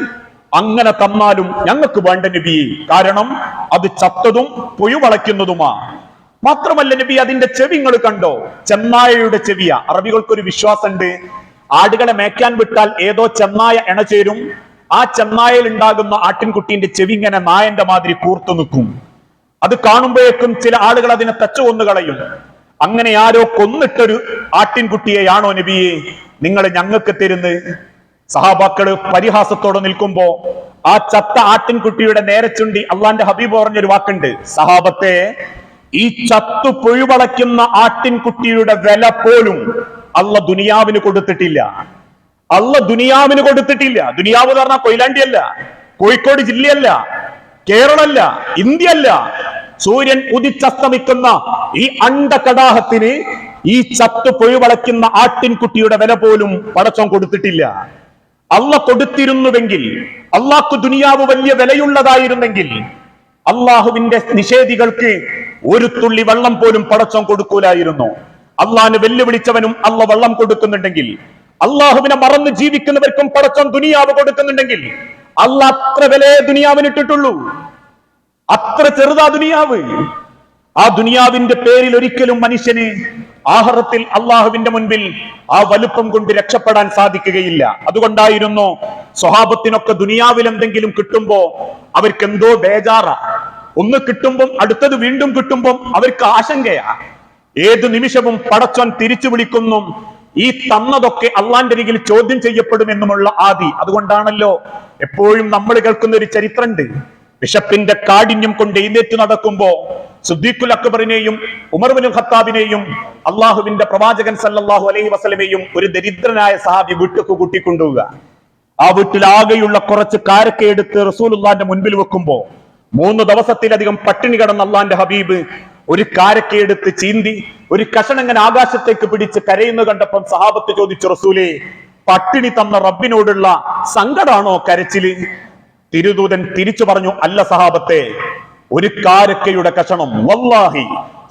അങ്ങനെ തന്നാലും ഞങ്ങൾക്ക് വേണ്ട നബിയെ, കാരണം അത് ചത്തതും പുഴുവളയ്ക്കുന്നതുമാ. മാത്രമല്ല നബി, അതിന്റെ ചെവി നിങ്ങൾ കണ്ടോ? ചെന്നായയുടെ ചെവിയ. അറബികൾക്കൊരു വിശ്വാസമുണ്ട്, ആടുകളെ മേയ്ക്കാൻ വിട്ടാൽ ഏതോ ചെന്നായ ഇണചേരും. ആ ചെന്നായയിൽ ഉണ്ടാകുന്ന ആട്ടിൻകുട്ടീന്റെ ചെവി ഇങ്ങനെ നായന്റെ മാതിരി കൂർത്തു നിൽക്കും. അത് കാണുമ്പോഴേക്കും ചില ആളുകൾ അതിനെ തച്ചു കൊന്നു കളയും. അങ്ങനെ ആരോ കൊന്നിട്ടൊരു ആട്ടിൻകുട്ടിയെയാണോ നബിയെ നിങ്ങൾ ഞങ്ങൾക്ക് തരുന്നത്? സഹാബാക്കള് പരിഹാസത്തോടെ നിൽക്കുമ്പോ ആ ചത്ത ആട്ടിൻകുട്ടിയുടെ നേരെ ചുണ്ടി അള്ളാന്റെ ഹബീബ് പറഞ്ഞൊരു വാക്കുണ്ട്, സഹാബത്തെ, ഈ ചത്തു പുഴുവളയ്ക്കുന്ന ആട്ടിൻകുട്ടിയുടെ വില പോലും അള്ള ദുനിയാവിന് കൊടുത്തിട്ടില്ല. അള്ള ദുനിയാവിന് കൊടുത്തിട്ടില്ല. ദുനിയാവ് എന്ന് പറഞ്ഞാൽ കൊയിലാണ്ടി അല്ല, കോഴിക്കോട് ജില്ലയല്ല, കേരളമല്ല, ഇന്ത്യ അല്ല. സൂര്യൻ ഉദിച്ചസ്തമിക്കുന്ന ഈ അണ്ഡകടാഹത്തിന് ഈ ചത്തു പുഴുവളയ്ക്കുന്ന ആട്ടിൻകുട്ടിയുടെ വില പോലും പടച്ചോൻ കൊടുത്തിട്ടില്ല. അള്ള കൊടുത്തിരുന്നുവെങ്കിൽ, അള്ളാഹ്ക്ക് ദുനിയാവ് വലിയ വിലയുള്ളതായിരുന്നെങ്കിൽ, അള്ളാഹുവിന്റെ നിഷേധികൾക്ക് ഒരു തുള്ളി വെള്ളം പോലും പടച്ചോൻ കൊടുക്കൂലായിരുന്നു. അള്ളാഹിനെ വെല്ലുവിളിച്ചവനും അള്ള വെള്ളം കൊടുക്കുന്നുണ്ടെങ്കിൽ, അള്ളാഹുവിനെ മറന്ന് ജീവിക്കുന്നവർക്കും പടച്ചോൻ ദുനിയാവ് കൊടുക്കുന്നുണ്ടെങ്കിൽ, അള്ള അത്ര വിലയെ ദുനിയാവിനിട്ടിട്ടുള്ളൂ. അത്ര ചെറുതാ ദുനിയാവ്. ആ ദുനിയാവിന്റെ പേരിൽ ഒരിക്കലും മനുഷ്യന് ആഖിറത്തിൽ അള്ളാഹുവിന്റെ മുൻപിൽ ആ വലുപ്പം കൊണ്ട് രക്ഷപ്പെടാൻ സാധിക്കുകയില്ല. അതുകൊണ്ടായിരുന്നു സ്വഹാബത്തിനൊക്കെ ദുനിയാവിൽ എന്തെങ്കിലും കിട്ടുമ്പോ അവർക്ക് എന്തോ ബേജാറാ. ഒന്ന് കിട്ടുമ്പം അടുത്തത് വീണ്ടും കിട്ടുമ്പം അവർക്ക് ആശങ്കയാ. ഏത് നിമിഷവും പടച്ചോൻ തിരിച്ചു വിളിക്കുന്നു, ഈ തന്നതൊക്കെ അള്ളാന്റെ അരികിൽ ചോദ്യം ചെയ്യപ്പെടുമെന്നുമുള്ള ആദി. അതുകൊണ്ടാണല്ലോ എപ്പോഴും നമ്മൾ കേൾക്കുന്ന ഒരു ചരിത്രമുണ്ട്. വിശപ്പിന്റെ കാഠിന്യം കൊണ്ട് എഴുന്നേറ്റ് നടക്കുമ്പോ സിദ്ദീഖുൽ അക്ബറിനെയും ഉമർ ഇബ്നുൽ ഖത്താബിനെയും അള്ളാഹുവിന്റെ പ്രവാചകൻ സല്ലല്ലാഹു അലൈഹി വസല്ലമയും ഒരു ദരിദ്രനായ സഹാബി വീട്ടിലേക്ക് കൂട്ടിക്കൊണ്ടുപോവുക. ആ വീട്ടിലാകെയുള്ള കുറച്ച് കാരക്ക എടുത്ത് റസൂലുള്ളാന്റെ മുൻപിൽ വെക്കുമ്പോ 3 ദിവസത്തിലധികം പട്ടിണി കിടന്ന അള്ളാന്റെ ഹബീബ് ഒരു കാരക്ക എടുത്ത് ചീന്തി ഒരു കഷണം ഇങ്ങനെ ആകാശത്തേക്ക് പിടിച്ച് കരയുന്നു കണ്ടപ്പം സഹാബത്ത് ചോദിച്ചു, റസൂലേ, പട്ടിണി തന്ന റബ്ബിനോടുള്ള സങ്കടാണോ കരച്ചില്? തിരുദൂതൻ തിരിച്ചു പറഞ്ഞു, അല്ല സഹാബത്തെ, ഒരു കാരക്കയുടെ കഷണം, വല്ലാഹി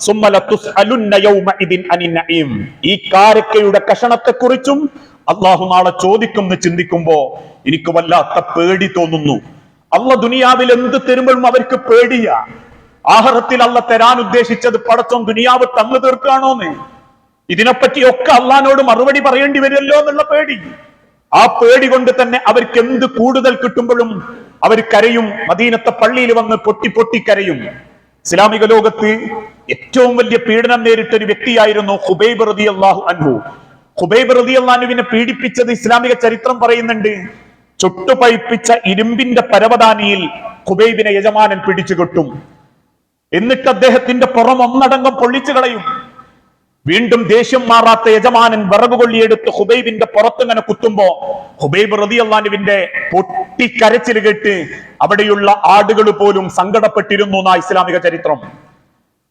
സുമ്മ ലതുസ്അലുന്ന യൗമഇദിൻ അനിൻ നഈം, ഈ കാരക്കയുടെ കഷണത്തെ കുറിച്ചും അല്ലാഹു നാളെ ചോദിക്കുമെന്ന് ചിന്തിക്കുമ്പോ എനിക്ക് വല്ലാത്ത പേടി തോന്നുന്നു. അള്ള ദുനിയാവിൽ എന്ത് തരുമ്പോഴും അവർക്ക് പേടിയാ. ആഖിറത്തിൽ അള്ള തരാൻ ഉദ്ദേശിച്ചത് പടച്ചോൻ ദുനിയാവ് തന്നു തീർക്കാണോന്ന്, ഇതിനെപ്പറ്റിയൊക്കെ അള്ളഹാനോട് മറുപടി പറയേണ്ടി വരുമല്ലോ എന്നുള്ള പേടി. ആ പേടി കൊണ്ട് തന്നെ അവർക്ക് എന്ത് കൂടുതൽ കിട്ടുമ്പോഴും അവർ കരയും. മദീനത്തെ പള്ളിയിൽ വന്ന് പൊട്ടി പൊട്ടി കരയും. ഇസ്ലാമിക ലോകത്ത് ഏറ്റവും വലിയ പീഡനം നേരിട്ട ഒരു വ്യക്തിയായിരുന്നു ഖുബൈബ് റളിയല്ലാഹു അൻഹു. ഖുബൈബ് റളിയല്ലാഹു അൻഹുവിനെ പീഡിപ്പിച്ചത് ഇസ്ലാമിക ചരിത്രം പറയുന്നുണ്ട്. ചുട്ടുപഴിപ്പിച്ച ഇരുമ്പിന്റെ പരവതാനിയിൽ ഖുബൈബിനെ യജമാനൻ പിടിച്ചു കെട്ടും. എന്നിട്ട് അദ്ദേഹത്തിന്റെ പുറം ഒന്നടങ്കം പൊള്ളിച്ചു കളയും. വീണ്ടും ദേഷ്യം മാറാത്ത യജമാനൻ വിറകുകൊള്ളിയെടുത്ത് ഖുബൈബിന്റെ പുറത്തിങ്ങനെ കുത്തുമ്പോ ഖുബൈബ് റളിയല്ലാഹു അൻഹുവിന്റെ പൊട്ടിക്കരച്ചിൽ കേട്ട് അവിടെയുള്ള ആടുകൾ പോലും സങ്കടപ്പെട്ടിരുന്നു എന്നാ ഇസ്ലാമിക ചരിത്രം.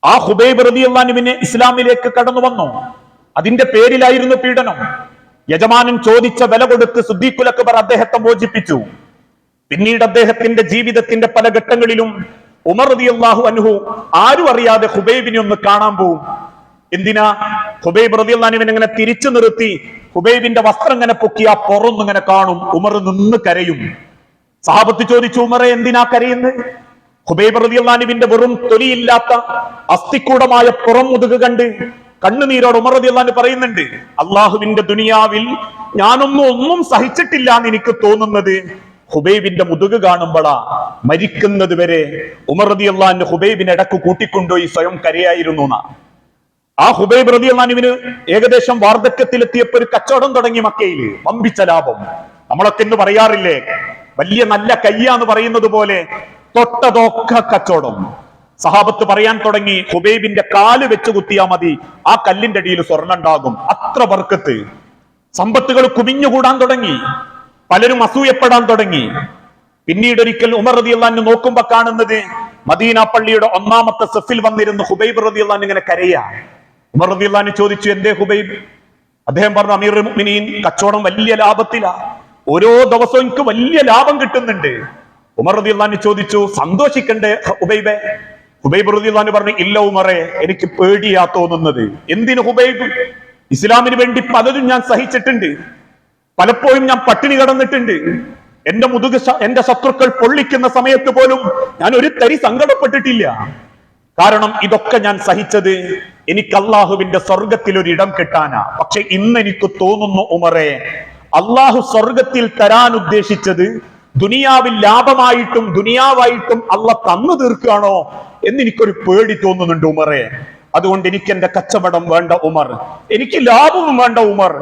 ആ ഖുബൈബ് റളിയല്ലാഹു അൻഹുവിനെ ഇസ്ലാമിലേക്ക് കടന്നു വന്നു. അതിന്റെ പേരിലായിരുന്നു പീഡനം. യജമാനൻ ചോദിച്ച വില കൊടുത്ത് സിദ്ദീഖുൽ അക്ബർ അദ്ദേഹത്തെ മോചിപ്പിച്ചു. പിന്നീട് അദ്ദേഹത്തിന്റെ ജീവിതത്തിന്റെ പല ഘട്ടങ്ങളിലും ഉമർ റളിയല്ലാഹു അൻഹു ആരും അറിയാതെ ഖുബൈബിനെ ഒന്ന് കാണാൻ പോവും. എന്തിനാ? ഖുബൈബ് റളിയല്ലാഹു അൻഹുവിനെ ഇങ്ങനെ തിരിച്ചു നിർത്തി ഖുബൈബിന്റെ വസ്ത്രം ഇങ്ങനെ പൊക്കി ആ പുറന്നിങ്ങനെ കാണും. ഉമർ നിന്ന് കരയും. സഹാബത്ത് ചോദിച്ചു, ഉമറെ എന്തിനാ കരയുന്നത്? ഖുബൈബ് റളിയല്ലാഹു അൻഹുവിന്റെ വെറും തൊലിയില്ലാത്ത അസ്ഥിക്കൂടമായ പുറം മുതുക് കണ്ട് കണ്ണുനീരോട് ഉമർ റളിയല്ലാഹു അൻഹു പറയുന്നുണ്ട്, അള്ളാഹുവിന്റെ ദുനിയാവിൽ ഒന്നും സഹിച്ചിട്ടില്ല എന്ന് എനിക്ക് തോന്നുന്നത് ഖുബൈബിന്റെ മുതുക് കാണുമ്പോഴാ. മരിക്കുന്നത് വരെ ഉമർ റളിയല്ലാഹു അൻഹു ഖുബൈബിനെ ഇടക്ക് കൂട്ടിക്കൊണ്ടുപോയി സ്വയം കരയായിരുന്നു എന്നാ. ആ ഖുബൈബ് റളിയല്ലാഹു അൻഹുവിന് ഏകദേശം വാർദ്ധക്യത്തിലെത്തിയപ്പോ ഒരു കച്ചവടം തുടങ്ങി മക്കയില്. വമ്പിച്ച ലാഭം. നമ്മളൊക്കെ ഇന്ന് പറയാറില്ലേ, വലിയ നല്ല കയ്യാന്ന് പറയുന്നത് പോലെ തൊട്ടതൊക്കെ കച്ചവടം. സഹാബത്ത് പറയാൻ തുടങ്ങി, ഖുബൈബിന്റെ കാല് വെച്ച് കുത്തിയാ മതി, ആ കല്ലിന്റെ അടിയിൽ സ്വർണ്ണം ഉണ്ടാകും. അത്ര ബർക്കത്ത്. സമ്പത്തുകൾ കുമിഞ്ഞുകൂടാൻ തുടങ്ങി. പലരും അസൂയപ്പെടാൻ തുടങ്ങി. പിന്നീട് ഒരിക്കൽ ഉമർ റളിയല്ലാഹു അൻഹു നോക്കുമ്പോ കാണുന്നത് മദീന പള്ളിയുടെ 1ാമത്തെ സഫിൽ വന്നിരുന്ന ഖുബൈബ് റളിയല്ലാഹു അൻഹു ഇങ്ങനെ കരയാ. ഉമർ റളിയല്ലാഹു അൻഹു ചോദിച്ചു, എന്തേ ഖുബൈബ്? അദ്ദേഹം പറഞ്ഞു, അമീറുൽ മുഅ്മിനീൻ, കച്ചവടം വലിയ ലാഭത്തിലാ, ഓരോ ദിവസവും എനിക്ക് വലിയ ലാഭം കിട്ടുന്നുണ്ട്. ഉമർ റളിയല്ലാഹു അൻഹു ചോദിച്ചു, സന്തോഷിക്കണ്ടേ ഖുബൈബേ? ഖുബൈബ് റളിയല്ലാഹു അൻഹു പറഞ്ഞു, ഇല്ല ഉമറെ, എനിക്ക് പേടിയാ തോന്നുന്നത്. എന്തിന് ഖുബൈബ്? ഇസ്ലാമിന് വേണ്ടി പലതും ഞാൻ സഹിച്ചിട്ടുണ്ട്. പലപ്പോഴും ഞാൻ പട്ടിണി കിടന്നിട്ടുണ്ട്. എന്റെ ശത്രുക്കൾ പൊള്ളിക്കുന്ന സമയത്ത് പോലും ഞാൻ ഒരു തരി സങ്കടപ്പെട്ടിട്ടില്ല. കാരണം ഇതൊക്കെ ഞാൻ സഹിച്ചത് എനിക്ക് അള്ളാഹുവിന്റെ സ്വർഗത്തിൽ ഒരു ഇടം കിട്ടാനാ. പക്ഷെ ഇന്ന് എനിക്ക് തോന്നുന്നു ഉമറെ, അള്ളാഹു സ്വർഗത്തിൽ തരാൻ ഉദ്ദേശിച്ചത് ദുനിയാവിൽ ലാഭമായിട്ടും ദുനിയാവായിട്ടും അള്ള തന്നു തീർക്കുകയാണോ എന്നെനിക്കൊരു പേടി തോന്നുന്നുണ്ട് ഉമറെ. അതുകൊണ്ട് എനിക്ക് എന്റെ കച്ചവടം വേണ്ട ഉമർ, എനിക്ക് ലാഭവും വേണ്ട ഉമർ,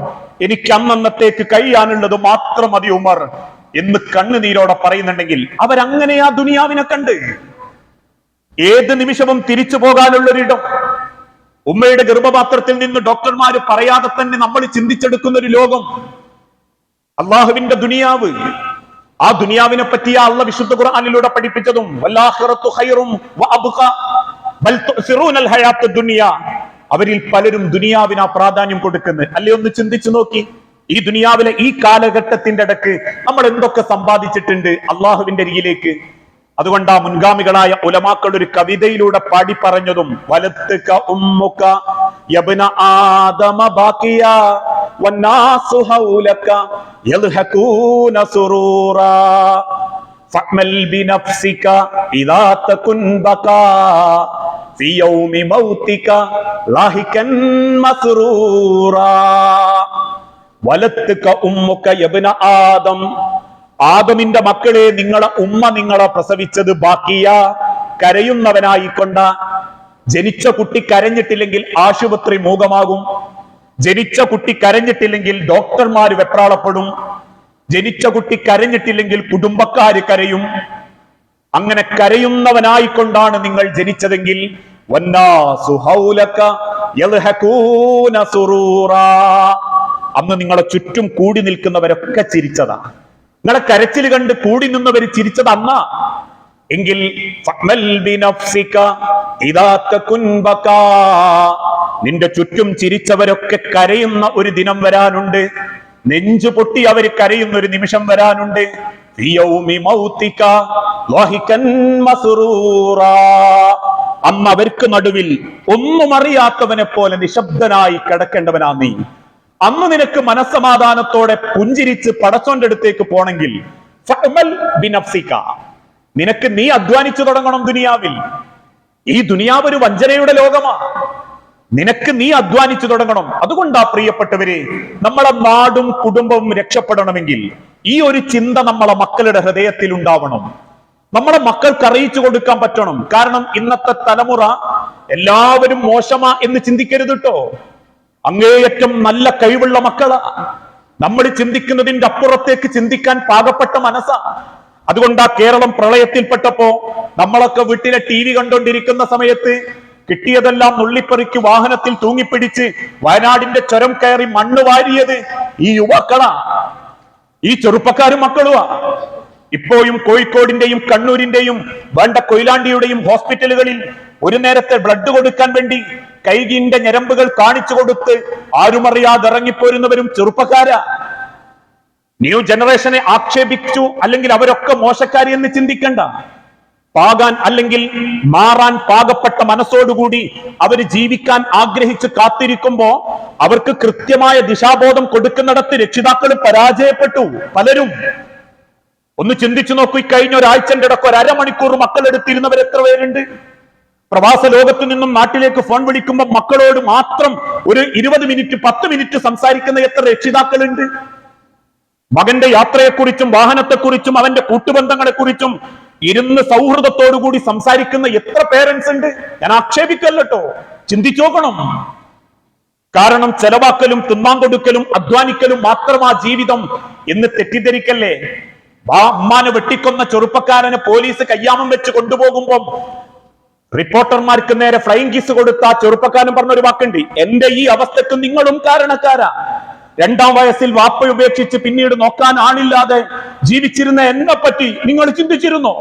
എനിക്ക് അന്നത്തേക്ക് കഴിയാനുള്ളത് മാത്രം മതി ഉമർ എന്ന് കണ്ണുനീരോടെ പറയുന്നുണ്ടെങ്കിൽ അവരങ്ങനെ ആ ദുനിയാവിനെ കണ്ട് ഏത് നിമിഷവും തിരിച്ചു പോകാനുള്ളൊരിടം, ഉമ്മയുടെ ഗർഭപാത്രത്തിൽ നിന്ന് ഡോക്ടർമാര് പറയാതെ തന്നെ നമ്മൾ ചിന്തിച്ചെടുക്കുന്ന ഒരു ലോകം, അള്ളാഹുവിന്റെ ദുനിയാവ്. ആ ദുനിയാവിനെ പറ്റി അള്ളാഹ് വിശുദ്ധ ഖുർആനിലൂടെ പഠിപ്പിച്ചതും വല്ലാഖിറത്തു ഖൈറും വഅബ്ഖാ ബൽ തുസിറൂനൽ ഹയാത്തുദ് ദുനിയ. അവരിൽ പലരും ദുനിയാവിനാ പ്രാധാന്യം കൊടുക്കുന്നത്. അല്ലേ, ഒന്ന് ചിന്തിച്ചു നോക്കി. ഈ ദുനിയാവിലെ ഈ കാലഘട്ടത്തിന്റെ ഇടക്ക് നമ്മൾ എന്തൊക്കെ സമ്പാദിച്ചിട്ടുണ്ട് അള്ളാഹുവിന്റെ അരികിലേക്ക്. അതുകൊണ്ട് ആ മുൻഗാമികളായ ഉലമാക്കൾ ഒരു കവിതയിലൂടെ പാടി പറഞ്ഞതും വലത്തുക ഉമ്മുക യബ്ന ആദമ ബാക്കിയ വന്നാസു ഹൗലക യൽഹഖൂന സുറൂറാ ഫഅമൽ ബിനഫ്സിക ഇദാ തകുൻ ബകാ ഫി യൗമി മൗതിക ലാഹികൻ മസ്റൂറാ. വലത്തുക ഉമ്മുക യബ്ന ആദം, ആദമിന്റെ മക്കളെ, നിങ്ങളെ ഉമ്മ നിങ്ങളെ പ്രസവിച്ചത് ബാക്കിയ, കരയുന്നവനായിക്കൊണ്ട. ജനിച്ച കുട്ടി കരഞ്ഞിട്ടില്ലെങ്കിൽ ആശുപത്രി മൂകമാകും. ജനിച്ച കുട്ടി കരഞ്ഞിട്ടില്ലെങ്കിൽ ഡോക്ടർമാര് വെപ്രാളപ്പെടും. ജനിച്ച കുട്ടി കരഞ്ഞിട്ടില്ലെങ്കിൽ കുടുംബക്കാര് കരയും. അങ്ങനെ കരയുന്നവനായിക്കൊണ്ടാണ് നിങ്ങൾ ജനിച്ചതെങ്കിൽ വന്നാസു ഹൗലക യൽഹഖൂന സുറൂറാ, അന്ന് നിങ്ങളെ ചുറ്റും കൂടി നിൽക്കുന്നവരൊക്കെ ചിരിച്ചതാ. നിങ്ങളെ കരച്ചിൽ കണ്ട് കൂടി നിന്നവർ ചിരിച്ചത് അന്ന എങ്കിൽ നിന്റെ ചുറ്റും ചിരിച്ചവരൊക്കെ കരയുന്ന ഒരു ദിനം വരാനുണ്ട്. നെഞ്ചു പൊട്ടി അവർ കരയുന്ന ഒരു നിമിഷം വരാനുണ്ട്. അന്ന് അവർക്ക് നടുവിൽ ഒന്നും അറിയാത്തവനെ പോലെ നിശബ്ദനായി കിടക്കേണ്ടവനാ നീ. അന്ന് നിനക്ക് മനസ്സമാധാനത്തോടെ പുഞ്ചിരിച്ച് പടച്ചോന്റെ അടുത്തേക്ക് പോണെങ്കിൽ നിനക്ക് നീ അധ്വാനിച്ചു തുടങ്ങണം ദുനിയാവിൽ. ഈ ദുനിയാവ് ഒരു വഞ്ചനയുടെ ലോകമാ. നിനക്ക് നീ അധ്വാനിച്ചു തുടങ്ങണം. അതുകൊണ്ടാ പ്രിയപ്പെട്ടവരെ, നമ്മളെ നാടും കുടുംബവും രക്ഷപ്പെടണമെങ്കിൽ ഈ ഒരു ചിന്ത നമ്മളെ മക്കളുടെ ഹൃദയത്തിൽ ഉണ്ടാവണം. നമ്മളെ മക്കൾക്ക് അറിയിച്ചു കൊടുക്കാൻ പറ്റണം. കാരണം ഇന്നത്തെ തലമുറ എല്ലാവരും മോശമാ എന്ന് ചിന്തിക്കരുത് കേട്ടോ. അങ്ങേയറ്റം നല്ല കഴിവുള്ള മക്കളാ. നമ്മൾ ചിന്തിക്കുന്നതിന്റെ അപ്പുറത്തേക്ക് ചിന്തിക്കാൻ പാകപ്പെട്ട മനസ്സാ. അതുകൊണ്ടാ കേരളം പ്രളയത്തിൽപ്പെട്ടപ്പോ നമ്മളൊക്കെ വീട്ടിലെ TV കണ്ടോണ്ടിരിക്കുന്ന സമയത്ത് കിട്ടിയതെല്ലാം നുള്ളിപ്പറിക്ക് വാഹനത്തിൽ തൂങ്ങിപ്പിടിച്ച് വയനാടിന്റെ ചുരം കയറി മണ്ണ് വാരിയത് ഈ യുവാക്കളാ, ഈ ചെറുപ്പക്കാരും മക്കളുമാ. ഇപ്പോഴും കോഴിക്കോടിന്റെയും കണ്ണൂരിന്റെയും വേണ്ട കൊയിലാണ്ടിയുടെയും ഹോസ്പിറ്റലുകളിൽ ഒരു നേരത്തെ ബ്ലഡ് കൊടുക്കാൻ വേണ്ടി കൈകിന്റെ ഞരമ്പുകൾ കാണിച്ചു കൊടുത്ത് ആരുമറിയാതെ ഇറങ്ങിപ്പോരുന്നവരും ചെറുപ്പക്കാരാ. ന്യൂ ജനറേഷനെ ആക്ഷേപിച്ചു അല്ലെങ്കിൽ അവരൊക്കെ മോശക്കാരി എന്ന് ചിന്തിക്കണ്ട. പാകാൻ അല്ലെങ്കിൽ മാറാൻ പാകപ്പെട്ട മനസ്സോടുകൂടി അവർ ജീവിക്കാൻ ആഗ്രഹിച്ച് കാത്തിരിക്കുമ്പോ അവർക്ക് കൃത്യമായ ദിശാബോധം കൊടുക്കുന്നിടത്ത് രക്ഷിതാക്കൾ പരാജയപ്പെട്ടു പലരും. ഒന്ന് ചിന്തിച്ചു നോക്കൂ. കഴിഞ്ഞ ഒരാഴ്ചന്റെ ഇടയ്ക്ക് ഒരു അരമണിക്കൂർ മക്കളെടുത്തിരുന്നവർ എത്ര പേരുണ്ട്? പ്രവാസ ലോകത്തു നിന്നും നാട്ടിലേക്ക് ഫോൺ വിളിക്കുമ്പോൾ മക്കളോട് മാത്രം ഒരു 20 മിനിറ്റ് 10 മിനിറ്റ് സംസാരിക്കുന്ന എത്ര രക്ഷിതാക്കളുണ്ട്? മകന്റെ യാത്രയെക്കുറിച്ചും വാഹനത്തെക്കുറിച്ചും അവന്റെ കൂട്ടുബന്ധങ്ങളെക്കുറിച്ചും ഇരുന്ന് സൗഹൃദത്തോടുകൂടി സംസാരിക്കുന്ന എത്ര പേരൻസ് ഉണ്ട്? ഞാൻ ആക്ഷേപിക്കല്ലോ, ചിന്തിച്ചു നോക്കണം. കാരണം ചെലവാക്കലും തിന്നാൻ കൊടുക്കലും അധ്വാനിക്കലും മാത്രമാ ജീവിതം എന്ന് തെറ്റിദ്ധരിക്കല്ലേ. അമ്മാനെ വെട്ടിക്കൊന്ന ചെറുപ്പക്കാരനെ പോലീസ് കയ്യാമം വെച്ച് കൊണ്ടുപോകുമ്പോൾ റിപ്പോർട്ടർമാർക്ക് നേരെ ഫ്ലൈയിങ് കിസ് കൊടുത്ത ആ ചെറുപ്പക്കാരൻ പറഞ്ഞൊരു വാക്കുണ്ട്, എന്റെ ഈ അവസ്ഥക്ക് നിങ്ങളും കാരണക്കാരാ. 2ാം വയസ്സിൽ വാപ്പ ഉപേക്ഷിച്ച് പിന്നീട് നോക്കാൻ ആളില്ലാതെ ജീവിച്ചിരുന്ന എന്നെ പറ്റി നിങ്ങൾ ചിന്തിച്ചിരുന്നോ?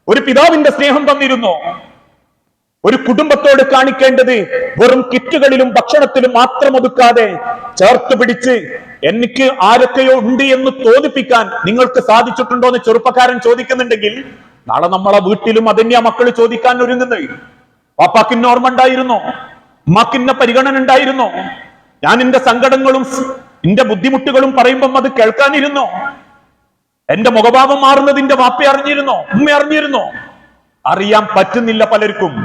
ഒരു പിതാവിന്റെ സ്നേഹം തന്നിരുന്നോ? ഒരു കുടുംബത്തോട് കാണിക്കേണ്ടത് വെറും കിറ്റുകളിലും ഭക്ഷണത്തിലും മാത്രം ഒതുക്കാതെ ചേർത്ത് പിടിച്ച് എനിക്ക് ആരൊക്കെയോ ഉണ്ട് എന്ന് തോന്നിപ്പിക്കാൻ നിങ്ങൾക്ക് സാധിച്ചിട്ടുണ്ടോ എന്ന് ചെറുപ്പക്കാരൻ ചോദിക്കുന്നുണ്ടെങ്കിൽ നാളെ നമ്മളെ വീട്ടിലും അതന്നെയാ മക്കള് ചോദിക്കാൻ ഒരുങ്ങുന്നത്. പാപ്പാക്കിന് ഓർമ്മ ഉണ്ടായിരുന്നോ? ഉമ്മാക്കിന്ന പരിഗണന ഉണ്ടായിരുന്നോ? ഞാൻ എന്റെ സങ്കടങ്ങളും എന്റെ ബുദ്ധിമുട്ടുകളും പറയുമ്പം അത് കേൾക്കാനിരുന്നോ? എന്റെ മുഖഭാവം മാറുന്നതിന്റെ വാപ്പ അറിഞ്ഞിരുന്നോ? ഉമ്മ അറിഞ്ഞിരുന്നോ? അറിയാൻ പറ്റുന്നില്ല പലർക്കും.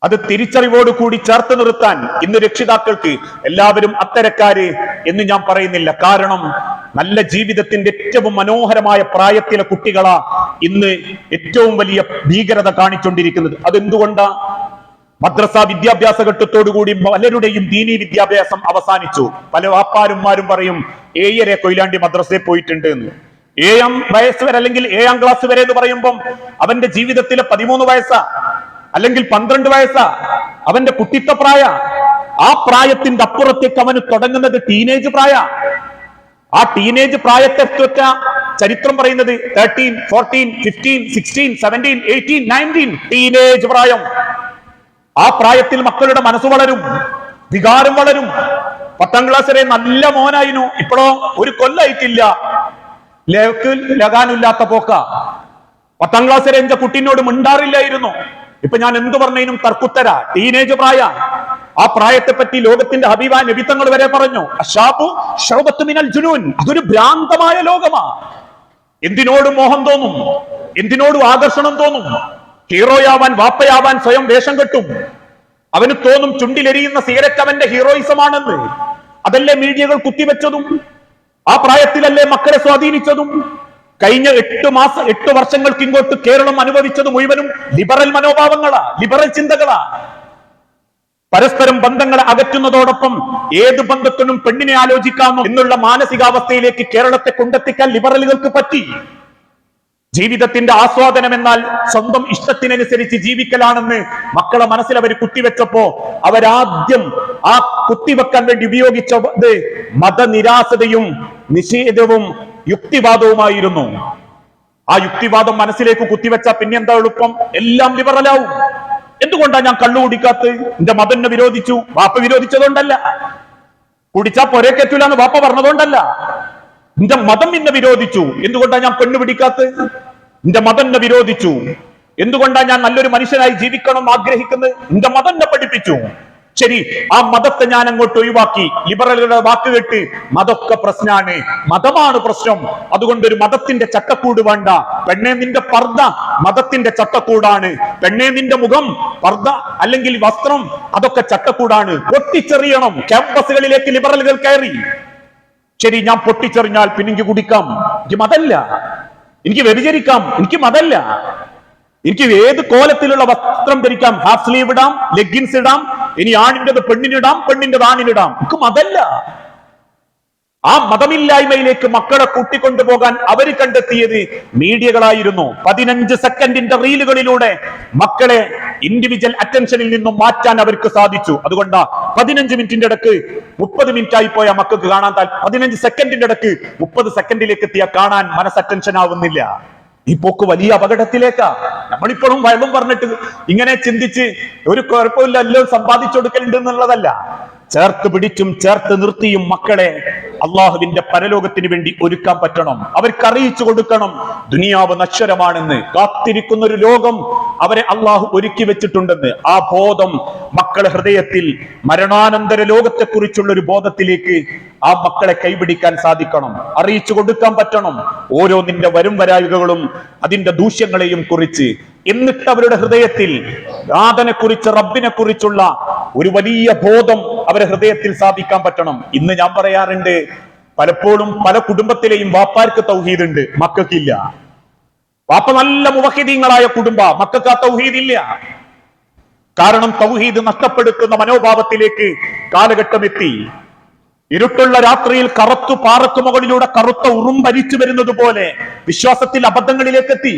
അത് തിരിച്ചറിവോട് കൂടി ചേർത്ത് നിർത്താൻ ഇന്ന് രക്ഷിതാക്കൾക്ക് എല്ലാവരും അത്തരക്കാര് എന്ന് ഞാൻ പറയുന്നില്ല. കാരണം നല്ല ജീവിതത്തിന്റെ ഏറ്റവും മനോഹരമായ പ്രായത്തിലെ കുട്ടികളാ ഇന്ന് ഏറ്റവും വലിയ ഭീകരത കാണിച്ചുകൊണ്ടിരിക്കുന്നത്. അതെന്തുകൊണ്ടാ? മദ്രസ വിദ്യാഭ്യാസ ഘട്ടത്തോടുകൂടി പലരുടെയും ദീനീ വിദ്യാഭ്യാസം അവസാനിച്ചു. പല വാപ്പാരുമാരും പറയും 7 കൊയിലാണ്ടി മദ്രസയിൽ പോയിട്ടുണ്ട് എന്ന്. 7ാം വയസ്സ് വരെ അല്ലെങ്കിൽ 7ാം ക്ലാസ് വരെ എന്ന് പറയുമ്പം അവന്റെ ജീവിതത്തിലെ 13 വയസ്സാ അല്ലെങ്കിൽ 12 വയസ്സാ അവന്റെ കുട്ടിത്വ പ്രായ. ആ പ്രായത്തിന്റെ അപ്പുറത്തേക്ക് അവന് തുടങ്ങുന്നത് ടീനേജ് പ്രായ. ആ ടീനേജ് പ്രായത്തെ ചരിത്രം പറയുന്നത് 13, 14, 15, 16, 17, 18, 19 ടീനേജ് പ്രായം. ആ പ്രായത്തിൽ മക്കളുടെ മനസ്സ് വളരും, വികാരം വളരും. 10ാം ക്ലാസ് വരെ നല്ല മോനായിരുന്നു, ഇപ്പോഴോ ഒരു കൊല്ലായിട്ടില്ല, ലഗാനില്ലാത്ത പോക്ക. 10ാം ക്ലാസ് വരെ എന്റെ കുട്ടീനോട് മിണ്ടാറില്ലായിരുന്നു, ഇപ്പൊ ഞാൻ എന്തു പറഞ്ഞതിനും തർക്കുത്തര. ടീനേജ് പ്രായ. ആ പ്രായത്തെ പറ്റി ലോകത്തിന്റെ ഹബീബായ നബി തങ്ങൾ വരെ പറഞ്ഞു, അശാബു ശൗബത്തു മിനൽ ജുനൂൻ, അതൊരു ഭ്രാന്തമായ ലോകമാ. എന്തിനോടും മോഹം തോന്നും, എന്തിനോടും ആകർഷണം തോന്നും. ഹീറോയാവാൻ, വാപ്പയാവാൻ സ്വയം വേഷം കെട്ടും. അവന് തോന്നും ചുണ്ടിലെരിയുന്ന സിഗരറ്റ് അവന്റെ ഹീറോയിസമാണെന്ന്. അതല്ലേ മീഡിയകൾ കുത്തിവെച്ചതും, ആ പ്രായത്തിലല്ലേ മക്കളെ സ്വാധീനിച്ചതും. കഴിഞ്ഞ 8 വർഷങ്ങൾക്ക് ഇങ്ങോട്ട് കേരളം അനുഭവിച്ചത് മുഴുവനും ലിബറൽ മനോഭാവങ്ങളാ, ലിബറൽ ചിന്തകളാ. പരസ്പരം ബന്ധങ്ങളെ അകറ്റുന്നതോടൊപ്പം ഏത് ബന്ധത്തിനും പെണ്ണിനെ ആലോചിക്കാമോ എന്നുള്ള മാനസികാവസ്ഥയിലേക്ക് കേരളത്തെ കൊണ്ടെത്തിക്കാൻ ലിബറലുകൾക്ക് പറ്റി. ജീവിതത്തിന്റെ ആസ്വാദനം എന്നാൽ സ്വന്തം ഇഷ്ടത്തിനനുസരിച്ച് ജീവിക്കലാണെന്ന് മക്കളെ മനസ്സിൽ അവർ കുത്തിവെച്ചപ്പോ അവരാദ്യം ആ കുത്തിവെക്കാൻ വേണ്ടി ഉപയോഗിച്ചത് മതനിരാസതയും നിഷേധവും യുക്തിവാദവുമായിരുന്നു. ആ യുക്തിവാദം മനസ്സിലേക്ക് കുത്തിവെച്ച പിന്നെ എന്താ എളുപ്പം? എല്ലാം ലിബറലാവും. എന്തുകൊണ്ടാ ഞാൻ കള്ളു കുടിക്കാത്തത്? എന്റെ മതം എന്നെ വിരോധിച്ചു. വാപ്പ വിരോധിച്ചതുകൊണ്ടല്ല. കുടിച്ചാ പൊരേക്കെറ്റൂല എന്ന് വാപ്പ പറഞ്ഞതുകൊണ്ടല്ല. എന്റെ മതം എന്നെ വിരോധിച്ചു. എന്തുകൊണ്ടാ ഞാൻ പെണ്ണ് പിടിക്കാത്തത്? എന്റെ മതം എന്നെ വിരോധിച്ചു. എന്തുകൊണ്ടാ ഞാൻ നല്ലൊരു മനുഷ്യനായി ജീവിക്കണം ആഗ്രഹിക്കുന്നത്? എന്റെ മതം എന്നെ പഠിപ്പിച്ചു. ശരി, ആ മതത്തെ ഞാൻ അങ്ങോട്ട് ഒഴിവാക്കി. ലിബറലുകളുടെ വാക്ക് കേട്ട് മതമൊക്കെ പ്രശ്നമാണ്, മതമാണ് പ്രശ്നം, അതുകൊണ്ട് ഒരു മതത്തിന്റെ ചട്ടക്കൂട് വേണ്ട. പെണ്ണെ നിന്റെ പർദ്ദ മതത്തിന്റെ ചട്ടക്കൂടാണ്, പെണ്ണെ നിന്റെ മുഖം പർദ്ദ അല്ലെങ്കിൽ വസ്ത്രം അതൊക്കെ ചട്ടക്കൂടാണ്, പൊട്ടിച്ചെറിയണം. ക്യാമ്പസുകളിലേക്ക് ലിബറലുകൾ കയറി. ശരി, ഞാൻ പൊട്ടിച്ചെറിഞ്ഞാൽ പിന്നെ എനിക്ക് കുടിക്കാം, എനിക്ക് മതല്ല. എനിക്ക് വ്യഭിചരിക്കാം, എനിക്ക് മതല്ല. എനിക്ക് ഏത് കോലത്തിലുള്ള വസ്ത്രം ധരിക്കാം, ഹാഫ് സ്ലീവ് ഇടാം, ലെഗിൻസ് ഇടാം, ഇനി ആണിൻ്റെത് പെണ്ണിനിടാം, പെണ്ണിൻ്റെത് ആണിനിടാം, എനിക്ക് മതല്ല. ആ മതമില്ലായ്മയിലേക്ക് മക്കളെ കൂട്ടിക്കൊണ്ടുപോകാൻ അവർ കണ്ടെത്തിയത് മീഡിയകളായിരുന്നു. 15 സെക്കൻഡിന്റെ റീലുകളിലൂടെ മക്കളെ ഇൻഡിവിജ്വൽ അറ്റൻഷനിൽ നിന്നും മാറ്റാൻ അവർക്ക് സാധിച്ചു. അതുകൊണ്ടാ 15 മിനിറ്റിന്റെ ഇടക്ക് 30 മിനിറ്റ് ആയി പോയ മക്കൾക്ക് കാണാൻ 15 സെക്കൻഡിന്റെ ഇടക്ക് 30 സെക്കൻഡിലേക്ക് എത്തിയ കാണാൻ മനസ്സ് അറ്റൻഷൻ ആവുന്നില്ല. ഈ പോക്ക് വലിയ അപകടത്തിലേക്കാ. നമ്മളിപ്പോഴും വയലും പറഞ്ഞിട്ട് ഇങ്ങനെ ചിന്തിച്ച് ഒരു കുഴപ്പമില്ല, എല്ലാം സമ്പാദിച്ചു കൊടുക്കലുണ്ട് എന്നുള്ളതല്ല. ചേർത്ത് പിടിച്ചും ചേർത്ത് നിർത്തിയും മക്കളെ അള്ളാഹുവിന്റെ പരലോകത്തിന് വേണ്ടി ഒരുക്കാൻ പറ്റണം. അവർക്ക് അറിയിച്ചു കൊടുക്കണം ദുനിയാവ് നശ്വരമാണെന്ന്, കാത്തിരിക്കുന്ന ഒരു ലോകം അവരെ അള്ളാഹു ഒരുക്കി വെച്ചിട്ടുണ്ടെന്ന്. ആ ബോധം മക്കളെ ഹൃദയത്തിൽ മരണാനന്തര ലോകത്തെക്കുറിച്ചുള്ള ഒരു ബോധത്തിലേക്ക് ആ മക്കളെ കൈപിടിക്കാൻ സാധിക്കണം, അറിയിച്ചു കൊടുക്കാൻ പറ്റണം. ഓരോന്നിന്റെ വരും വരായികകളും അതിന്റെ ദൂഷ്യങ്ങളെയും കുറിച്ച്. എന്നിട്ട് അവരുടെ ഹൃദയത്തിൽ നാഥനെ കുറിച്ച്, റബ്ബിനെ കുറിച്ചുള്ള ഒരു വലിയ ബോധം അവരുടെ ഹൃദയത്തിൽ സ്ഥാപിക്കാൻ പറ്റണം. ഇന്ന് ഞാൻ പറയാറുണ്ട്, പലപ്പോഴും പല കുടുംബത്തിലെയും വാപ്പാർക്ക് തൗഹീദ് ഉണ്ട്, മക്കൾക്കില്ല. വാപ്പ നല്ല മുവഹിദീങ്ങളായ കുടുംബ, മക്കൾക്ക് ആ തൗഹീദ് ഇല്ല. കാരണം തൗഹീദ് നഷ്ടപ്പെടുത്തുന്ന മനോഭാവത്തിലേക്ക് കാലഘട്ടം എത്തി. ഇരുട്ടുള്ള രാത്രിയിൽ കറുത്തു പാറക്കു മുകളിലൂടെ കറുത്ത ഉറുമ്പരിച്ചു വരുന്നത് പോലെ വിശ്വാസത്തിൽ അബദ്ധങ്ങളിലേക്ക് എത്തി.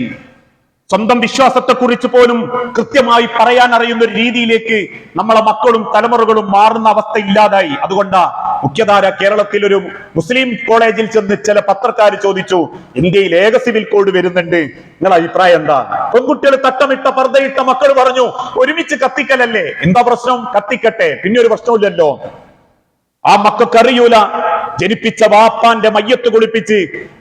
സ്വന്തം വിശ്വാസത്തെ കുറിച്ച് പോലും കൃത്യമായി പറയാൻ അറിയുന്ന ഒരു രീതിയിലേക്ക് നമ്മളെ മക്കളും തലമുറകളും മാറുന്ന അവസ്ഥ ഇല്ലാതായി. അതുകൊണ്ടാ മുഖ്യധാര കേരളത്തിൽ ഒരു മുസ്ലിം കോളേജിൽ ചെന്ന് ചില പത്രക്കാർ ചോദിച്ചു, ഇന്ത്യയിൽ ഏക സിവിൽ കോഡ് വരുന്നുണ്ട്, നിങ്ങളുടെ അഭിപ്രായം എന്താ? പെൺകുട്ടികൾ തട്ടമിട്ട പർദ്ദയിട്ട മക്കൾ പറഞ്ഞു, ഒരുമിച്ച് കത്തിക്കലല്ലേ, എന്താ പ്രശ്നം? കത്തിക്കട്ടെ, പിന്നെ ഒരു പ്രശ്നമില്ലല്ലോ. ആ മക്കൾക്കറിയൂല, ജനിപ്പിച്ച വാപ്പാന്റെ മയ്യത്ത് കുളിപ്പിച്ച്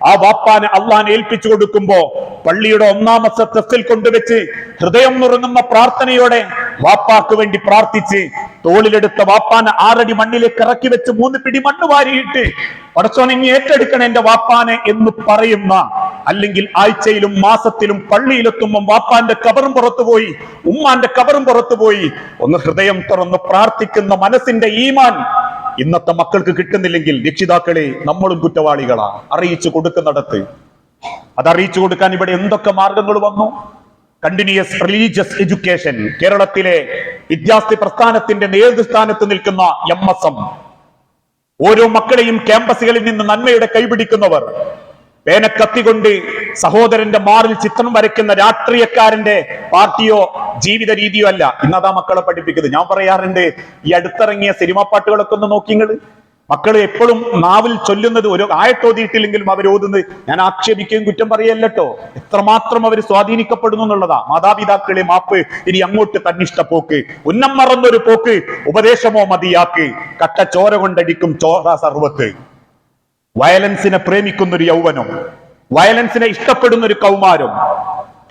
ആ വാപ്പാനെ അള്ളാനെ ഏൽപ്പിച്ചു കൊടുക്കുമ്പോ പള്ളിയുടെ 1ാമത്തെ സെഫിൽ കൊണ്ടുവച്ച് ഹൃദയം നുറുങ്ങുന്ന പ്രാർത്ഥനയോടെ വാപ്പാക്ക് വേണ്ടി പ്രാർത്ഥിച്ച് തോളിലെടുത്ത വാപ്പാനെ 6 അടി മണ്ണിലേക്ക് ഇറക്കി വെച്ച് 3 പിടി മണ്ണ് വാരിയിട്ട് പടച്ചോനെ ഇനി ഏറ്റെടുക്കണം എന്റെ വാപ്പാനെ എന്ന് പറയുന്ന, അല്ലെങ്കിൽ ആഴ്ചയിലും മാസത്തിലും പള്ളിയിലെത്തുമ്പോൾ വാപ്പാന്റെ കബറും പുറത്തു പോയി, ഉമ്മാന്റെ കബറും പുറത്തു പോയി ഒന്ന് ഹൃദയം തുറന്ന് പ്രാർത്ഥിക്കുന്ന മനസ്സിന്റെ ഈമാൻ ഇന്നത്തെ മക്കൾക്ക് കിട്ടുന്നില്ലെങ്കിൽ രക്ഷിതാക്കളെ നമ്മളും കുറ്റവാളികളാ. അറിയിച്ചു കൊടുക്കുന്നിടത്ത് അത് അറിയിച്ചു കൊടുക്കാൻ ഇവിടെ എന്തൊക്കെ മാർഗങ്ങൾ വന്നു. കണ്ടിന്യൂസ് റിലീജിയസ് എഡ്യൂക്കേഷൻ, കേരളത്തിലെ വിദ്യാർത്ഥി പ്രസ്ഥാനത്തിന്റെ നേതൃസ്ഥാനത്ത് നിൽക്കുന്ന MSM, ഓരോ മക്കളെയും ക്യാമ്പസുകളിൽ നിന്ന് നന്മയുടെ കൈപിടിക്കുന്നവർ, പേനക്കത്തികൊണ്ട് സഹോദരന്റെ മാറിൽ ചിത്രം വരയ്ക്കുന്ന രാഷ്ട്രീയക്കാരന്റെ പാർട്ടിയോ ജീവിത രീതിയോ അല്ല ഇന്നതാ മക്കളെ പഠിപ്പിക്കുന്നത്. ഞാൻ പറയാറുണ്ട്, ഈ അടുത്തിറങ്ങിയ സിനിമാ പാട്ടുകളൊക്കെ ഒന്ന് നോക്കിങ്ങള്. മക്കൾ എപ്പോഴും നാവിൽ ചൊല്ലുന്നത് ഒരു ആയത്തോതിയിട്ടില്ലെങ്കിലും അവർ ഓതുന്നത്, ഞാൻ ആക്ഷേപിക്കുകയും കുറ്റം പറയല്ലോ, എത്രമാത്രം അവർ സ്വാധീനിക്കപ്പെടുന്നു എന്നുള്ളതാ. മാതാപിതാക്കളെ മാപ്പ്, ഇനി അങ്ങോട്ട് തന്നിഷ്ട പോക്ക്, ഉന്നം മറന്നൊരു പോക്ക്, ഉപദേശമോ മതിയാക്ക്, കട്ട ചോര കൊണ്ടടിക്കും ചോര സർവത്ത്. വയലൻസിനെ പ്രേമിക്കുന്ന ഒരു യൗവനം, വയലൻസിനെ ഇഷ്ടപ്പെടുന്ന ഒരു കൗമാരം.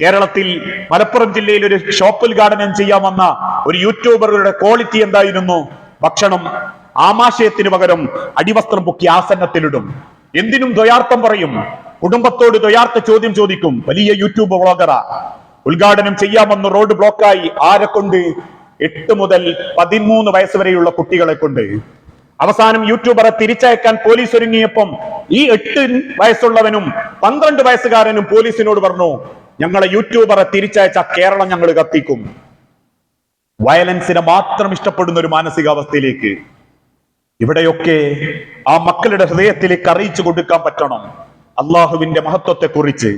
കേരളത്തിൽ മലപ്പുറം ജില്ലയിൽ ഒരു ഷോപ്പ് ഉദ്ഘാടനം ചെയ്യാമെന്ന ഒരു യൂട്യൂബറുടെ ക്വാളിറ്റി എന്തായിരുന്നു? ഭക്ഷണം ആമാശയത്തിന് പകരം അടിവസ്ത്രം പൊക്കി ആസന്നത്തിലിടും. എന്തിനും ദ്വയാർത്ഥം പറയും, കുടുംബത്തോട് ദ്വയാർത്ഥ ചോദ്യം ചോദിക്കും. വലിയ യൂട്യൂബ് വ്ളോഗറാ. ഉദ്ഘാടനം ചെയ്യാമെന്ന് റോഡ് ബ്ലോക്കായി. ആരെ കൊണ്ട്? 8 മുതൽ 13 വയസ്സ് വരെയുള്ള കുട്ടികളെ കൊണ്ട്. അവസാനം യൂട്യൂബറെ തിരിച്ചയക്കാൻ പോലീസ് ഒരുങ്ങിയപ്പം ഈ 8 വയസ്സുള്ളവനും 12 വയസ്സുകാരനും പോലീസിനോട് പറഞ്ഞു, ഞങ്ങളെ യൂട്യൂബറെ തിരിച്ചയച്ച കേരളം ഞങ്ങൾ കത്തിക്കും. വയലൻസിനെ മാത്രം ഇഷ്ടപ്പെടുന്ന ഒരു മാനസികാവസ്ഥയിലേക്ക് ഇവിടെയൊക്കെ ആ മക്കളുടെ ഹൃദയത്തിലേക്ക് അറിയിച്ചു കൊടുക്കാൻ പറ്റണം അള്ളാഹുവിന്റെ മഹത്വത്തെക്കുറിച്ച്,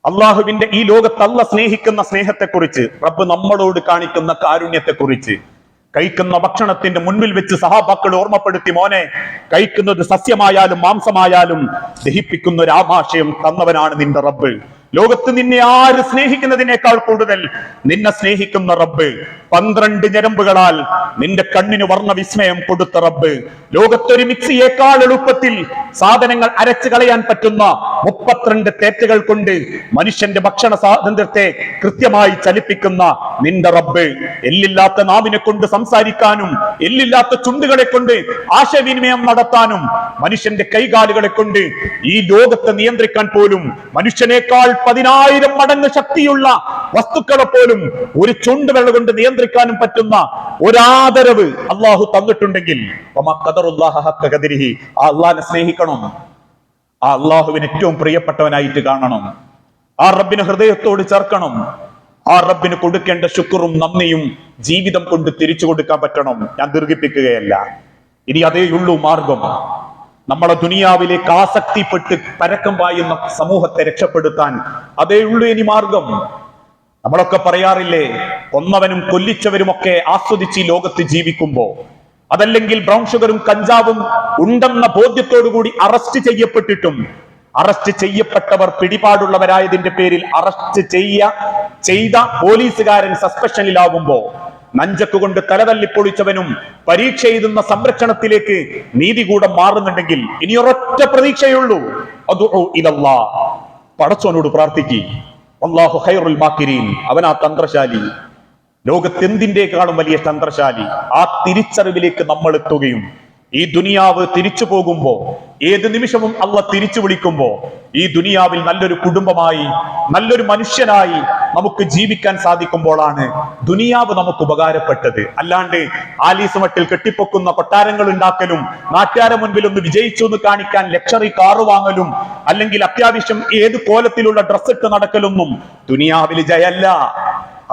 അള്ളാഹുവിന്റെ ഈ ലോകത്ത് അല്ലാഹ് സ്നേഹിക്കുന്ന സ്നേഹത്തെക്കുറിച്ച്, റബ്ബ് നമ്മളോട് കാണിക്കുന്ന കാരുണ്യത്തെക്കുറിച്ച്. കഴിക്കുന്ന ഭക്ഷണത്തിന്റെ മുൻപിൽ വെച്ച് സഹാബാക്കൾ ഓർമ്മപ്പെടുത്തി, മോനെ, കഴിക്കുന്നത് സസ്യമായാലും മാംസമായാലും ദഹിപ്പിക്കുന്ന ഒരു ആമാശയം തന്നവനാണ് നിന്റെ റബ്ബ്. ലോകത്ത് നിന്നെ ആര് സ്നേഹിക്കുന്നതിനേക്കാൾ കൂടുതൽ നിന്നെ സ്നേഹിക്കുന്ന റബ്ബ്. 12 ഞരമ്പുകളാൽ നിന്റെ കണ്ണിന് വർണ്ണ വിസ്മയം കൊടുത്ത റബ്ബ്. ലോകത്തൊരു മിക്സിയേക്കാൾ എളുപ്പത്തിൽ സാധനങ്ങൾ അരച്ചു കളയാൻ പറ്റുന്ന 32 തേറ്റുകൾ കൊണ്ട് മനുഷ്യന്റെ ഭക്ഷണ സ്വാതന്ത്ര്യത്തെ കൃത്യമായി ചലിപ്പിക്കുന്ന നിന്റെ റബ്ബ്. എല്ലില്ലാത്ത നാവിനെ കൊണ്ട് സംസാരിക്കാനും എല്ലില്ലാത്ത ചുണ്ടുകളെ കൊണ്ട് ആശയവിനിമയം നടത്താനും മനുഷ്യന്റെ കൈകാലുകളെ കൊണ്ട് ഈ ലോകത്തെ നിയന്ത്രിക്കാൻ പോലും മനുഷ്യനേക്കാൾ 10,000 മടങ്ങ് ശക്തിയുള്ള വസ്തുക്കളെ പോലും ഒരു ചുണ്ടുവെള്ള കൊണ്ട് നിയന്ത്രിക്കാനും പറ്റുന്ന ഒരാദരവ് അള്ളാഹു തന്നിട്ടുണ്ടെങ്കിൽ ആ അള്ളാഹിനെ സ്നേഹിക്കണം, ആ അള്ളാഹുവിന് ഏറ്റവും പ്രിയപ്പെട്ടവനായിട്ട് കാണണം, ആ റബ്ബിനെ ഹൃദയത്തോട് ചേർക്കണം, ആ റബ്ബിന് കൊടുക്കേണ്ട ശുക്റും നന്ദിയും ജീവിതം കൊണ്ട് തിരിച്ചു കൊടുക്കാൻ പറ്റണം. ഞാൻ ദീർഘിപ്പിക്കുകയല്ല, ഇനി അതേയുള്ളൂ മാർഗം. നമ്മളെ ദുനിയാവിലേക്ക് ആസക്തിപ്പെട്ട് പരക്കം പായുന്ന സമൂഹത്തെ രക്ഷപ്പെടുത്താൻ അതേയുള്ളൂ ഇനി മാർഗം. നമ്മളൊക്കെ പറയാറില്ലേ, കൊന്നവനും കൊല്ലിച്ചവരും ഒക്കെ ആസ്വദിച്ച് ഈ ലോകത്ത് ജീവിക്കുമ്പോ, അതല്ലെങ്കിൽ ബ്രൗൺ ഷുഗറും കഞ്ചാവും ഉണ്ടെന്ന ബോധ്യത്തോടുകൂടി അറസ്റ്റ് ചെയ്യപ്പെട്ടിട്ടും അറസ്റ്റ് ചെയ്യപ്പെട്ടവർ പിടിപാടുള്ളവരായതിന്റെ പേരിൽ അറസ്റ്റ് ചെയ്ത പോലീസുകാരൻ സസ്പെൻഷനിലാകുമ്പോ, നഞ്ചക്ക് കൊണ്ട് തലതല്ലിപ്പൊളിച്ചവനും പരീക്ഷ എഴുതുന്ന സംരക്ഷണത്തിലേക്ക് നീതികൂടം മാറുന്നുണ്ടെങ്കിൽ ഇനി ഒരൊറ്റ പ്രതീക്ഷയുള്ളൂ, പടച്ചോനോട് പ്രാർത്ഥിക്കി. അല്ലാഹു ഖൈറുൽ മാക്കിരീൻ, അവനാ തന്ത്രശാലി, ലോകത്തെന്തിന്റെക്കാളും വലിയ തന്ത്രശാലി. ആ തിരിച്ചറിവിലേക്ക് നമ്മൾ എത്തുകയും ഈ ദുനിയാവ് തിരിച്ചു പോകുമ്പോ, ഏത് നിമിഷവും അള്ളാഹ് തിരിച്ചു വിളിക്കുമ്പോ ഈ ദുനിയാവിൽ നല്ലൊരു കുടുംബമായി നല്ലൊരു മനുഷ്യനായി നമുക്ക് ജീവിക്കാൻ സാധിക്കുമ്പോഴാണ് ദുനിയാവ് നമുക്ക് ഉപകാരപ്പെട്ടത്. അല്ലാണ്ട് ആലീസ് മട്ടിൽ കെട്ടിപ്പൊക്കുന്ന കൊട്ടാരങ്ങൾ ഉണ്ടാക്കലും നാട്ടുകാരെ മുൻപിൽ ഒന്ന് വിജയിച്ചു എന്ന് കാണിക്കാൻ ലക്ഷറി കാറ് വാങ്ങലും അല്ലെങ്കിൽ അത്യാവശ്യം ഏത് കോലത്തിലുള്ള ഡ്രസ് ഇട്ട് നടക്കലൊന്നും ദുനിയാവിൽ ജയല്ല.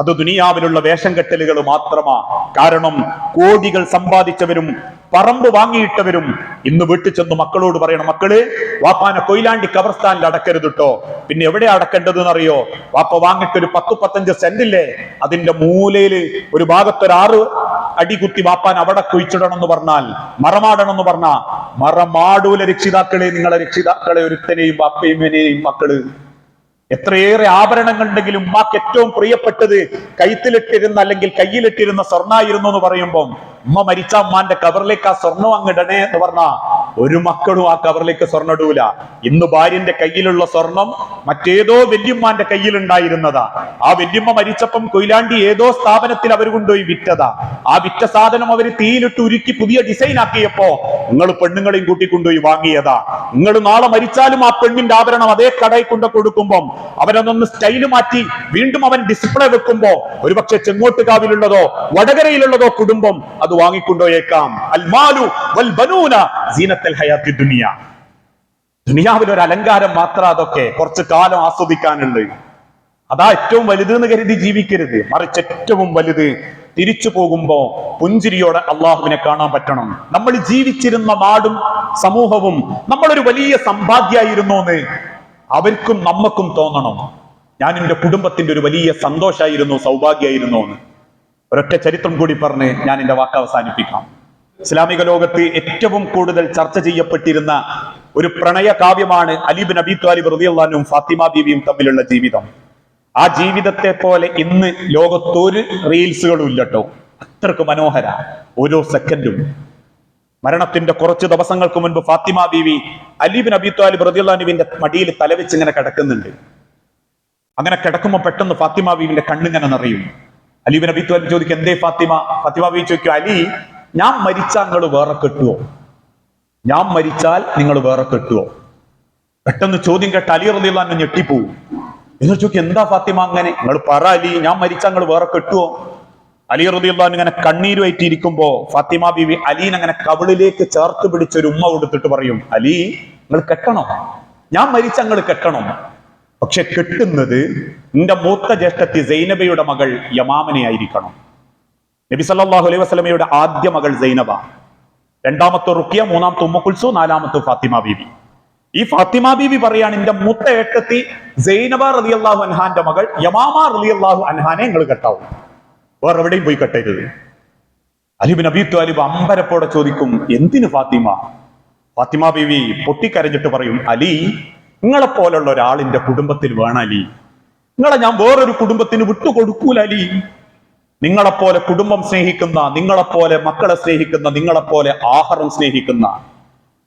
അത് ദുനിയാവിലുള്ള വേഷം കെട്ടലുകൾ മാത്രമാ. കാരണം കോടികൾ സമ്പാദിച്ചവരും പറമ്പ് വാങ്ങിയിട്ടവരും ഇന്ന് വീട്ടിൽ ചെന്ന് മക്കളോട് പറയണം, മക്കള് വാപ്പാനെ കൊയിലാണ്ടി കബർസ്ഥാനിൽ അടക്കരുത് കേട്ടോ. പിന്നെ എവിടെ അടക്കേണ്ടത് എന്നറിയോ? വാപ്പ വാങ്ങിട്ടൊരു 10-15 സെന്റില്ലേ, അതിന്റെ മൂലയില് ഒരു ഭാഗത്തൊരു 6 അടി കുത്തി വാപ്പാൻ അവിടെ കുഴിച്ചിടണം എന്ന് പറഞ്ഞാൽ, മറമാടണം എന്ന് പറഞ്ഞാ മറമാടൂല രക്ഷിതാക്കളെ. നിങ്ങളെ രക്ഷിതാക്കളെ ഒരുത്തനെയും വാപ്പയും മക്കള് എത്രയേറെ ആഭരണങ്ങളുണ്ടെങ്കിലും ഉമ്മാക്ക് ഏറ്റവും പ്രിയപ്പെട്ടത് കൈത്തിലിട്ടിരുന്ന അല്ലെങ്കിൽ കയ്യിലിട്ടിരുന്ന സ്വർണ്ണായിരുന്നു എന്ന് പറയുമ്പോൾ, ഉമ്മ മരിച്ച ഉമ്മാന്റെ കവറിലേക്ക് ആ സ്വർണ്ണം അങ്ങിടണേ എന്ന് പറഞ്ഞാ ഒരു മക്കളും ആ കവറിലേക്ക് സ്വർണ്ണം ഇടൂല. ഇന്ന് ഭാര്യന്റെ കയ്യിലുള്ള സ്വർണം മറ്റേതോ വല്യമ്മാന്റെ കയ്യിലുണ്ടായിരുന്നതാ. ആ വല്യമ്മ മരിച്ചപ്പം കൊയിലാണ്ടി ഏതോ സ്ഥാപനത്തിൽ അവർ കൊണ്ടുപോയി വിറ്റതാ. ആ വിറ്റ സാധനം അവര് തീയിലിട്ട് ഉരുക്കി പുതിയ ഡിസൈൻ ആക്കിയപ്പോ നിങ്ങൾ പെണ്ണുങ്ങളെയും കൂട്ടിക്കൊണ്ടുപോയി വാങ്ങിയതാ. നിങ്ങൾ നാളെ മരിച്ചാലും ആ പെണ്ണിന്റെ ആഭരണം അതേ കടയിൽ കൊണ്ട് കൊടുക്കുമ്പം അവനൊന്ന് സ്റ്റൈല് മാറ്റി വീണ്ടും അവൻ ഡിസ്പ്ലേ വെക്കുമ്പോ ഒരുപക്ഷെ ചെങ്ങോട്ടുകാവിലുള്ളതോ വടകരയിലുള്ളതോ കുടുംബം അത് വാങ്ങിക്കൊണ്ടോയേക്കാം. അൽമാലു വൽ ബനൂന സീനത്തുൽ ഹയാത്തി ദുനിയ. ദുനിയാവിൽ ഒരു അലങ്കാരം മാത്രം, അതൊക്കെ കുറച്ചു കാലം ആസ്വദിക്കാനുണ്ട്. അതാ ഏറ്റവും വലുത് എന്ന് കരുതി ജീവിക്കരുത്. മറിച്ച് ഏറ്റവും വലുത് തിരിച്ചു പോകുമ്പോ പുഞ്ചിരിയോടെ അള്ളാഹുവിനെ കാണാൻ പറ്റണം. നമ്മൾ ജീവിച്ചിരുന്ന നാടും സമൂഹവും നമ്മളൊരു വലിയ സമ്പാദ്യമായിരുന്നു എന്ന് അവർക്കും നമ്മക്കും തോന്നണം. ഞാൻ എന്റെ കുടുംബത്തിന്റെ ഒരു വലിയ സന്തോഷമായിരുന്നു, സൗഭാഗ്യമായിരുന്നു എന്ന്. ഒരൊറ്റ ചരിത്രം കൂടി പറഞ്ഞ് ഞാൻ എന്റെ വാക്ക് അവസാനിപ്പിക്കാം. ഇസ്ലാമിക ലോകത്ത് ഏറ്റവും കൂടുതൽ ചർച്ച ചെയ്യപ്പെട്ടിരുന്ന ഒരു പ്രണയ കാവ്യമാണ് അലി ഇബ്നു അബീ ത്വാലിബ് റളിയല്ലാഹു അൻഹും ഫാത്തിമ ബീവിയും തമ്മിലുള്ള ജീവിതം. ആ ജീവിതത്തെ പോലെ ഇന്ന് ലോകത്തൊരു റീൽസുകളും ഇല്ലട്ടോ. അത്രക്ക് മനോഹര. ഓരോ സെക്കൻഡും. മരണത്തിന്റെ കുറച്ച് ദിവസങ്ങൾക്ക് മുൻപ് ഫാത്തിമ ബീവി അലി ഇബ്നു അബീ ത്വാലിബ് റളിയല്ലാഹു അൻഹുവിന്റെ മടിയിൽ തലവെച്ച് ഇങ്ങനെ കിടക്കുന്നുണ്ട്. അങ്ങനെ കിടക്കുമ്പോൾ പെട്ടെന്ന് ഫാത്തിമ ബീവിന്റെ കണ്ണിങ്ങനെ നിറയും. അലി ഇബ്നു അബീ ത്വാലിബ് ചോദിക്കും, എന്തേ ഫാത്തിമ? ഫാത്തിമ ബീവി ചോദിക്കും, അലി, ഞാൻ മരിച്ചാൽ നിങ്ങൾ വേറെ കെട്ടുവോ? ഞാൻ മരിച്ചാൽ നിങ്ങൾ വേറെ കെട്ടുവോ? പെട്ടെന്ന് ചോദ്യം കേട്ട അലി റളിയല്ലാഹു അൻഹു ഞെട്ടിപ്പോവും. എന്നിട്ട് ചോദിക്കും, എന്താ ഫാത്തിമ അങ്ങനെ? നിങ്ങൾ പറ അലി, ഞാൻ മരിച്ചാൽ നിങ്ങൾ വേറെ കെട്ടുവോ? അലി റളിയല്ലാഹു അൻഹു ഇങ്ങനെ കണ്ണീരുമായിട്ടിരിക്കുമ്പോ ഫാത്തിമ ബീവി അലീനെ അങ്ങനെ കവിളിലേക്ക് ചേർത്ത് പിടിച്ചൊരു ഉമ്മ കൊടുത്തിട്ട് പറയും, അലി, നിങ്ങൾ കെട്ടണം, ഞാൻ മരിച്ചാൽ നിങ്ങൾ കെട്ടണം. പക്ഷെ കെട്ടുന്നത് നിന്റെ മൂത്ത ജ്യേഷ്ഠത്തി സൈനബയുടെ മകൾ യമാമനെ ആയിരിക്കണം. നബി സല്ലല്ലാഹു അലൈഹി വസല്ലമയുടെ ആദ്യ മകൾ സൈനബ, രണ്ടാമത്തെ റുഖിയ, മൂന്നാമത്തെ ഉമ്മ കുൽസൂം, നാലാമത്തെ ഫാത്തിമ ബീവി. ഈ ഫാത്തിമ ബീവി പറയാണ്, എന്റെ മൂത്ത ഏട്ടത്തി സൈനബ റളിയല്ലാഹു അൻഹാന്റെ മകൾ യമാമ റളിയല്ലാഹു അൻഹാനെ നിങ്ങൾ കെട്ടാവും, വേറെ എവിടെയും പോയി കെട്ടരുത്. അലി ഇബ്നു അബീ ത്വാലിബ് അമ്പരപ്പോടെ ചോദിക്കും, എന്തിന് ഫാത്തിമ? ഫാത്തിമ ബീവി പൊട്ടിക്കരഞ്ഞിട്ട് പറയും, അലി, നിങ്ങളെപ്പോലുള്ള ഒരാളിന്റെ കുടുംബത്തിൽ വേണം അലി. നിങ്ങളെ ഞാൻ വേറൊരു കുടുംബത്തിന് വിട്ടുകൊടുക്കൂല അലി. നിങ്ങളെപ്പോലെ കുടുംബം സ്നേഹിക്കുന്ന, നിങ്ങളെപ്പോലെ മക്കളെ സ്നേഹിക്കുന്ന, നിങ്ങളെപ്പോലെ ആഹാരം സ്നേഹിക്കുന്ന,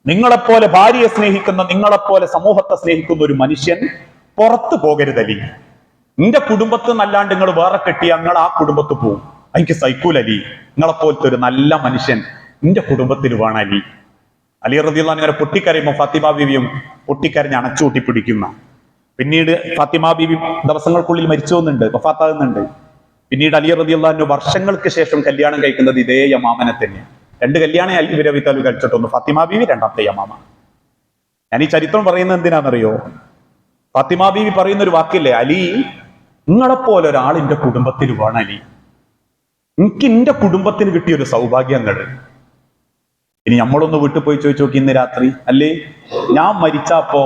നിങ്ങളെപ്പോലെ ഭാര്യയെ സ്നേഹിക്കുന്ന, നിങ്ങളെപ്പോലെ സമൂഹത്തെ സ്നേഹിക്കുന്ന ഒരു മനുഷ്യൻ പുറത്തു പോകരുത് അലി. നിന്റെ കുടുംബത്തിൽ നിന്നല്ലാണ്ട് നിങ്ങൾ വേറെ കെട്ടിയാൽ നിങ്ങൾ ആ കുടുംബത്തിൽ പോകും. എനിക്ക് സൈക്കൂൽ അലി. നിങ്ങളെപ്പോലത്തെ ഒരു നല്ല മനുഷ്യൻ നിന്റെ കുടുംബത്തിൽ വേണം അലി. അലി റളിയല്ലാഹു അൻഹു പൊട്ടിക്കരയുമ്പോൾ ഫാത്തിമ ബീവിയും പൊട്ടിക്കരഞ്ഞ് അണച്ചുകൂട്ടി പിടിക്കുന്ന. പിന്നീട് ഫാത്തിമ ബീവി ദിവസങ്ങൾക്കുള്ളിൽ മരിച്ചു പോകുന്നുണ്ട്, വഫാത്താകുന്നുണ്ട്. പിന്നീട് അലി റളിയല്ലാഹു അൻഹു വർഷങ്ങൾക്ക് ശേഷം കല്യാണം കഴിക്കുന്നത് ഇതേ യമാമനെ തന്നെ. രണ്ട് കല്യാണം അലി ഇബ്നു അബീ ത്വാലിബ് കഴിച്ചിട്ടൊന്ന് ഫാത്തിമ ബീവി, രണ്ടാമത്തെ യമാമ. ഞാൻ ഈ ചരിത്രം പറയുന്നത് എന്തിനാണെന്നറിയോ? ഫാത്തിമ ബീവി പറയുന്ന ഒരു വാക്കില്ലേ, അലി, നിങ്ങളെപ്പോലെ ഒരാൾ എന്റെ കുടുംബത്തിൽ വേണം അലി. എനിക്ക് എന്റെ കുടുംബത്തിന് കിട്ടിയ ഒരു സൗഭാഗ്യങ്ങൾ. ഇനി നമ്മളൊന്ന് വീട്ടിൽ പോയി ചോദിച്ചു നോക്കി, ഇന്ന് രാത്രി അല്ലേ ഞാൻ മരിച്ചപ്പോ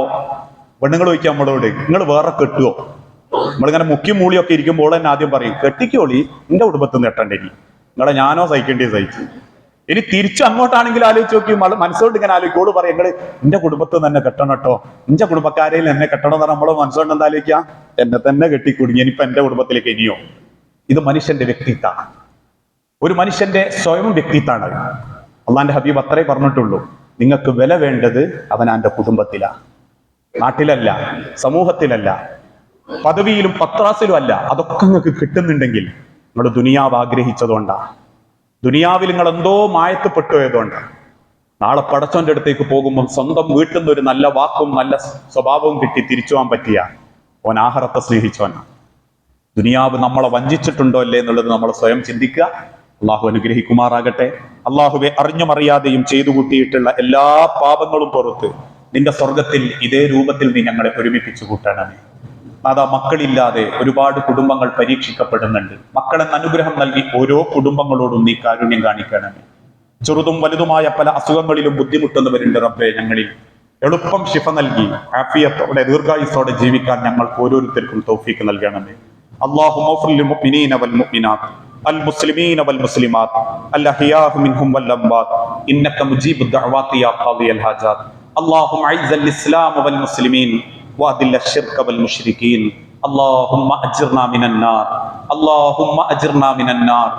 പെണ്ണുങ്ങൾ ചോദിക്കാം നമ്മളോട്, നിങ്ങൾ വേറെ കെട്ടുവോ? നമ്മളിങ്ങനെ മുക്കി മൂളിയൊക്കെ ഇരിക്കുമ്പോൾ തന്നെ ആദ്യം പറയും, കെട്ടിക്കോളി, എന്റെ കുടുംബത്തിൽ നിന്ന് കെട്ടണ്ടേ, നിങ്ങളെ ഞാനോ സഹിക്കേണ്ടി സഹിച്ചു. ഇനി തിരിച്ചു അങ്ങോട്ടാണെങ്കിൽ ആലോചിച്ച് നോക്കി, മനസ്സുകൊണ്ട് ഇങ്ങനെ ആലോചിക്കോളൂ പറയും, നിങ്ങൾ എന്റെ കുടുംബത്തിൽ തന്നെ കെട്ടണം കേട്ടോ, എന്റെ കുടുംബക്കാരെയിൽ എന്നെ കെട്ടണം എന്ന് പറഞ്ഞാൽ നമ്മളെ മനസ്സുകൊണ്ട് എന്താ ആലോചിക്കാം, എന്നെ തന്നെ കെട്ടിക്കുടുങ്ങി, ഇനിയിപ്പൊ എന്റെ കുടുംബത്തിലേക്ക് ഇനിയോ. ഇത് മനുഷ്യന്റെ വ്യക്തിത്വമാണ്, ഒരു മനുഷ്യന്റെ സ്വയം വ്യക്തിത്വമാണ്. അള്ളാന്റെ ഹബീബ് അത്രേ പറഞ്ഞിട്ടുള്ളൂ, നിങ്ങൾക്ക് വില വേണ്ടത് അവനാന്റെ കുടുംബത്തിലാണ്, നാട്ടിലല്ല, സമൂഹത്തിലല്ല, പദവിയിലും പത്രാസിലും അല്ല. അതൊക്കെ നിങ്ങൾക്ക് കിട്ടുന്നുണ്ടെങ്കിൽ നിങ്ങൾ ദുനിയാവ് ആഗ്രഹിച്ചതുകൊണ്ടാ, ദുനിയാവിൽ നിങ്ങൾ എന്തോ മായത്തപ്പെട്ടു പോയതുകൊണ്ട്. നാളെ പടച്ചോന്റെ അടുത്തേക്ക് പോകുമ്പോൾ സ്വന്തം വീട്ടിൽ നിന്ന് ഒരു നല്ല വാക്കും നല്ല സ്വഭാവവും കിട്ടി തിരിച്ചു പോകാൻ പറ്റിയ ഓൻ ആഹാരത്തെ സ്നേഹിച്ചോനാ. ദുനിയാവ് നമ്മളെ വഞ്ചിച്ചിട്ടുണ്ടോ അല്ലേ എന്നുള്ളത് നമ്മൾ സ്വയം ചിന്തിക്കുക. അള്ളാഹു അനുഗ്രഹിക്കുമാറാകട്ടെ. അള്ളാഹുവെ, അറിഞ്ഞുമറിയാതെയും ചെയ്തു കൂട്ടിയിട്ടുള്ള എല്ലാ പാപങ്ങളും പുറത്ത് നിന്റെ സ്വർഗത്തിൽ ഇതേ രൂപത്തിൽ നീ ഞങ്ങളെ ഒരുമിപ്പിച്ചു കൂട്ടണമേ. അതാ മക്കളില്ലാതെ ഒരുപാട് കുടുംബങ്ങൾ പരീക്ഷിക്കപ്പെടുന്നുണ്ട്. മക്കളെന്ന് അനുഗ്രഹം നൽകി ഓരോ കുടുംബങ്ങളോടും നീ കാരുണ്യം കാണിക്കണമേ. ചെറുതും വലുതുമായ പല അസുഖങ്ങളിലും ബുദ്ധിമുട്ടുന്നവരുണ്ട് റബ്ബേ. ഞങ്ങളിൽ എളുപ്പം ശിഫ നൽകി ആഫിയത്തോടെ ദീർഘായുസ്സോടെ ജീവിക്കാൻ ഞങ്ങൾക്ക് ഓരോരുത്തർക്കും തൗഫീഖ് നൽകണമേ. അല്ലാഹുമ്മ ഗ്ഫിർ ലിൽ മുഅ്മിനീന വൽ മുഅ്മിനാത്ത് المسلمين والمسلمات الأحياء منهم والأموات إنك مجيب الدعوات يا قاضي الحاجات. اللهم أعز الإسلام والمسلمين وأذل الشرك والمشركين. اللهم أجرنا من النار، اللهم أجرنا من النار،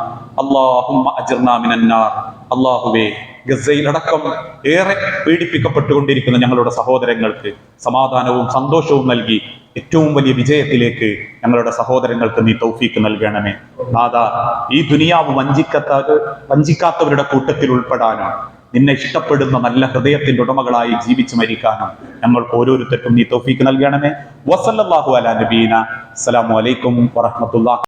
اللهم أجرنا من النار. അല്ലാഹുവേ, ഗസയിലടക്കം ഏറെ പീഡിപ്പിക്കപ്പെട്ടുകൊണ്ടിരിക്കുന്ന ഞങ്ങളുടെ സഹോദരങ്ങൾക്ക് സമാധാനവും സന്തോഷവും നൽകി ഏറ്റവും വലിയ വിജയത്തിലേക്ക് ഞങ്ങളുടെ സഹോദരങ്ങൾക്ക് നീ തൗഫീക്ക് നൽകണമേ. നാഥാ, ഈ ദുനിയാവ് വഞ്ചിക്കാത്തവരുടെ കൂട്ടത്തിൽ ഉൾപ്പെടാനും നിന്നെ ഇഷ്ടപ്പെടുന്ന നല്ല ഹൃദയത്തിന്റെ ഉടമകളായി ജീവിച്ചു മരിക്കാനും ഞങ്ങൾക്ക് ഓരോരുത്തർക്കും നീ തൗഫീക്ക് നൽകണമേ. വസല്ലല്ലാഹു അലാ നബീന. അസ്സലാമു അലൈക്കും വറഹ്മത്തുള്ളാഹി.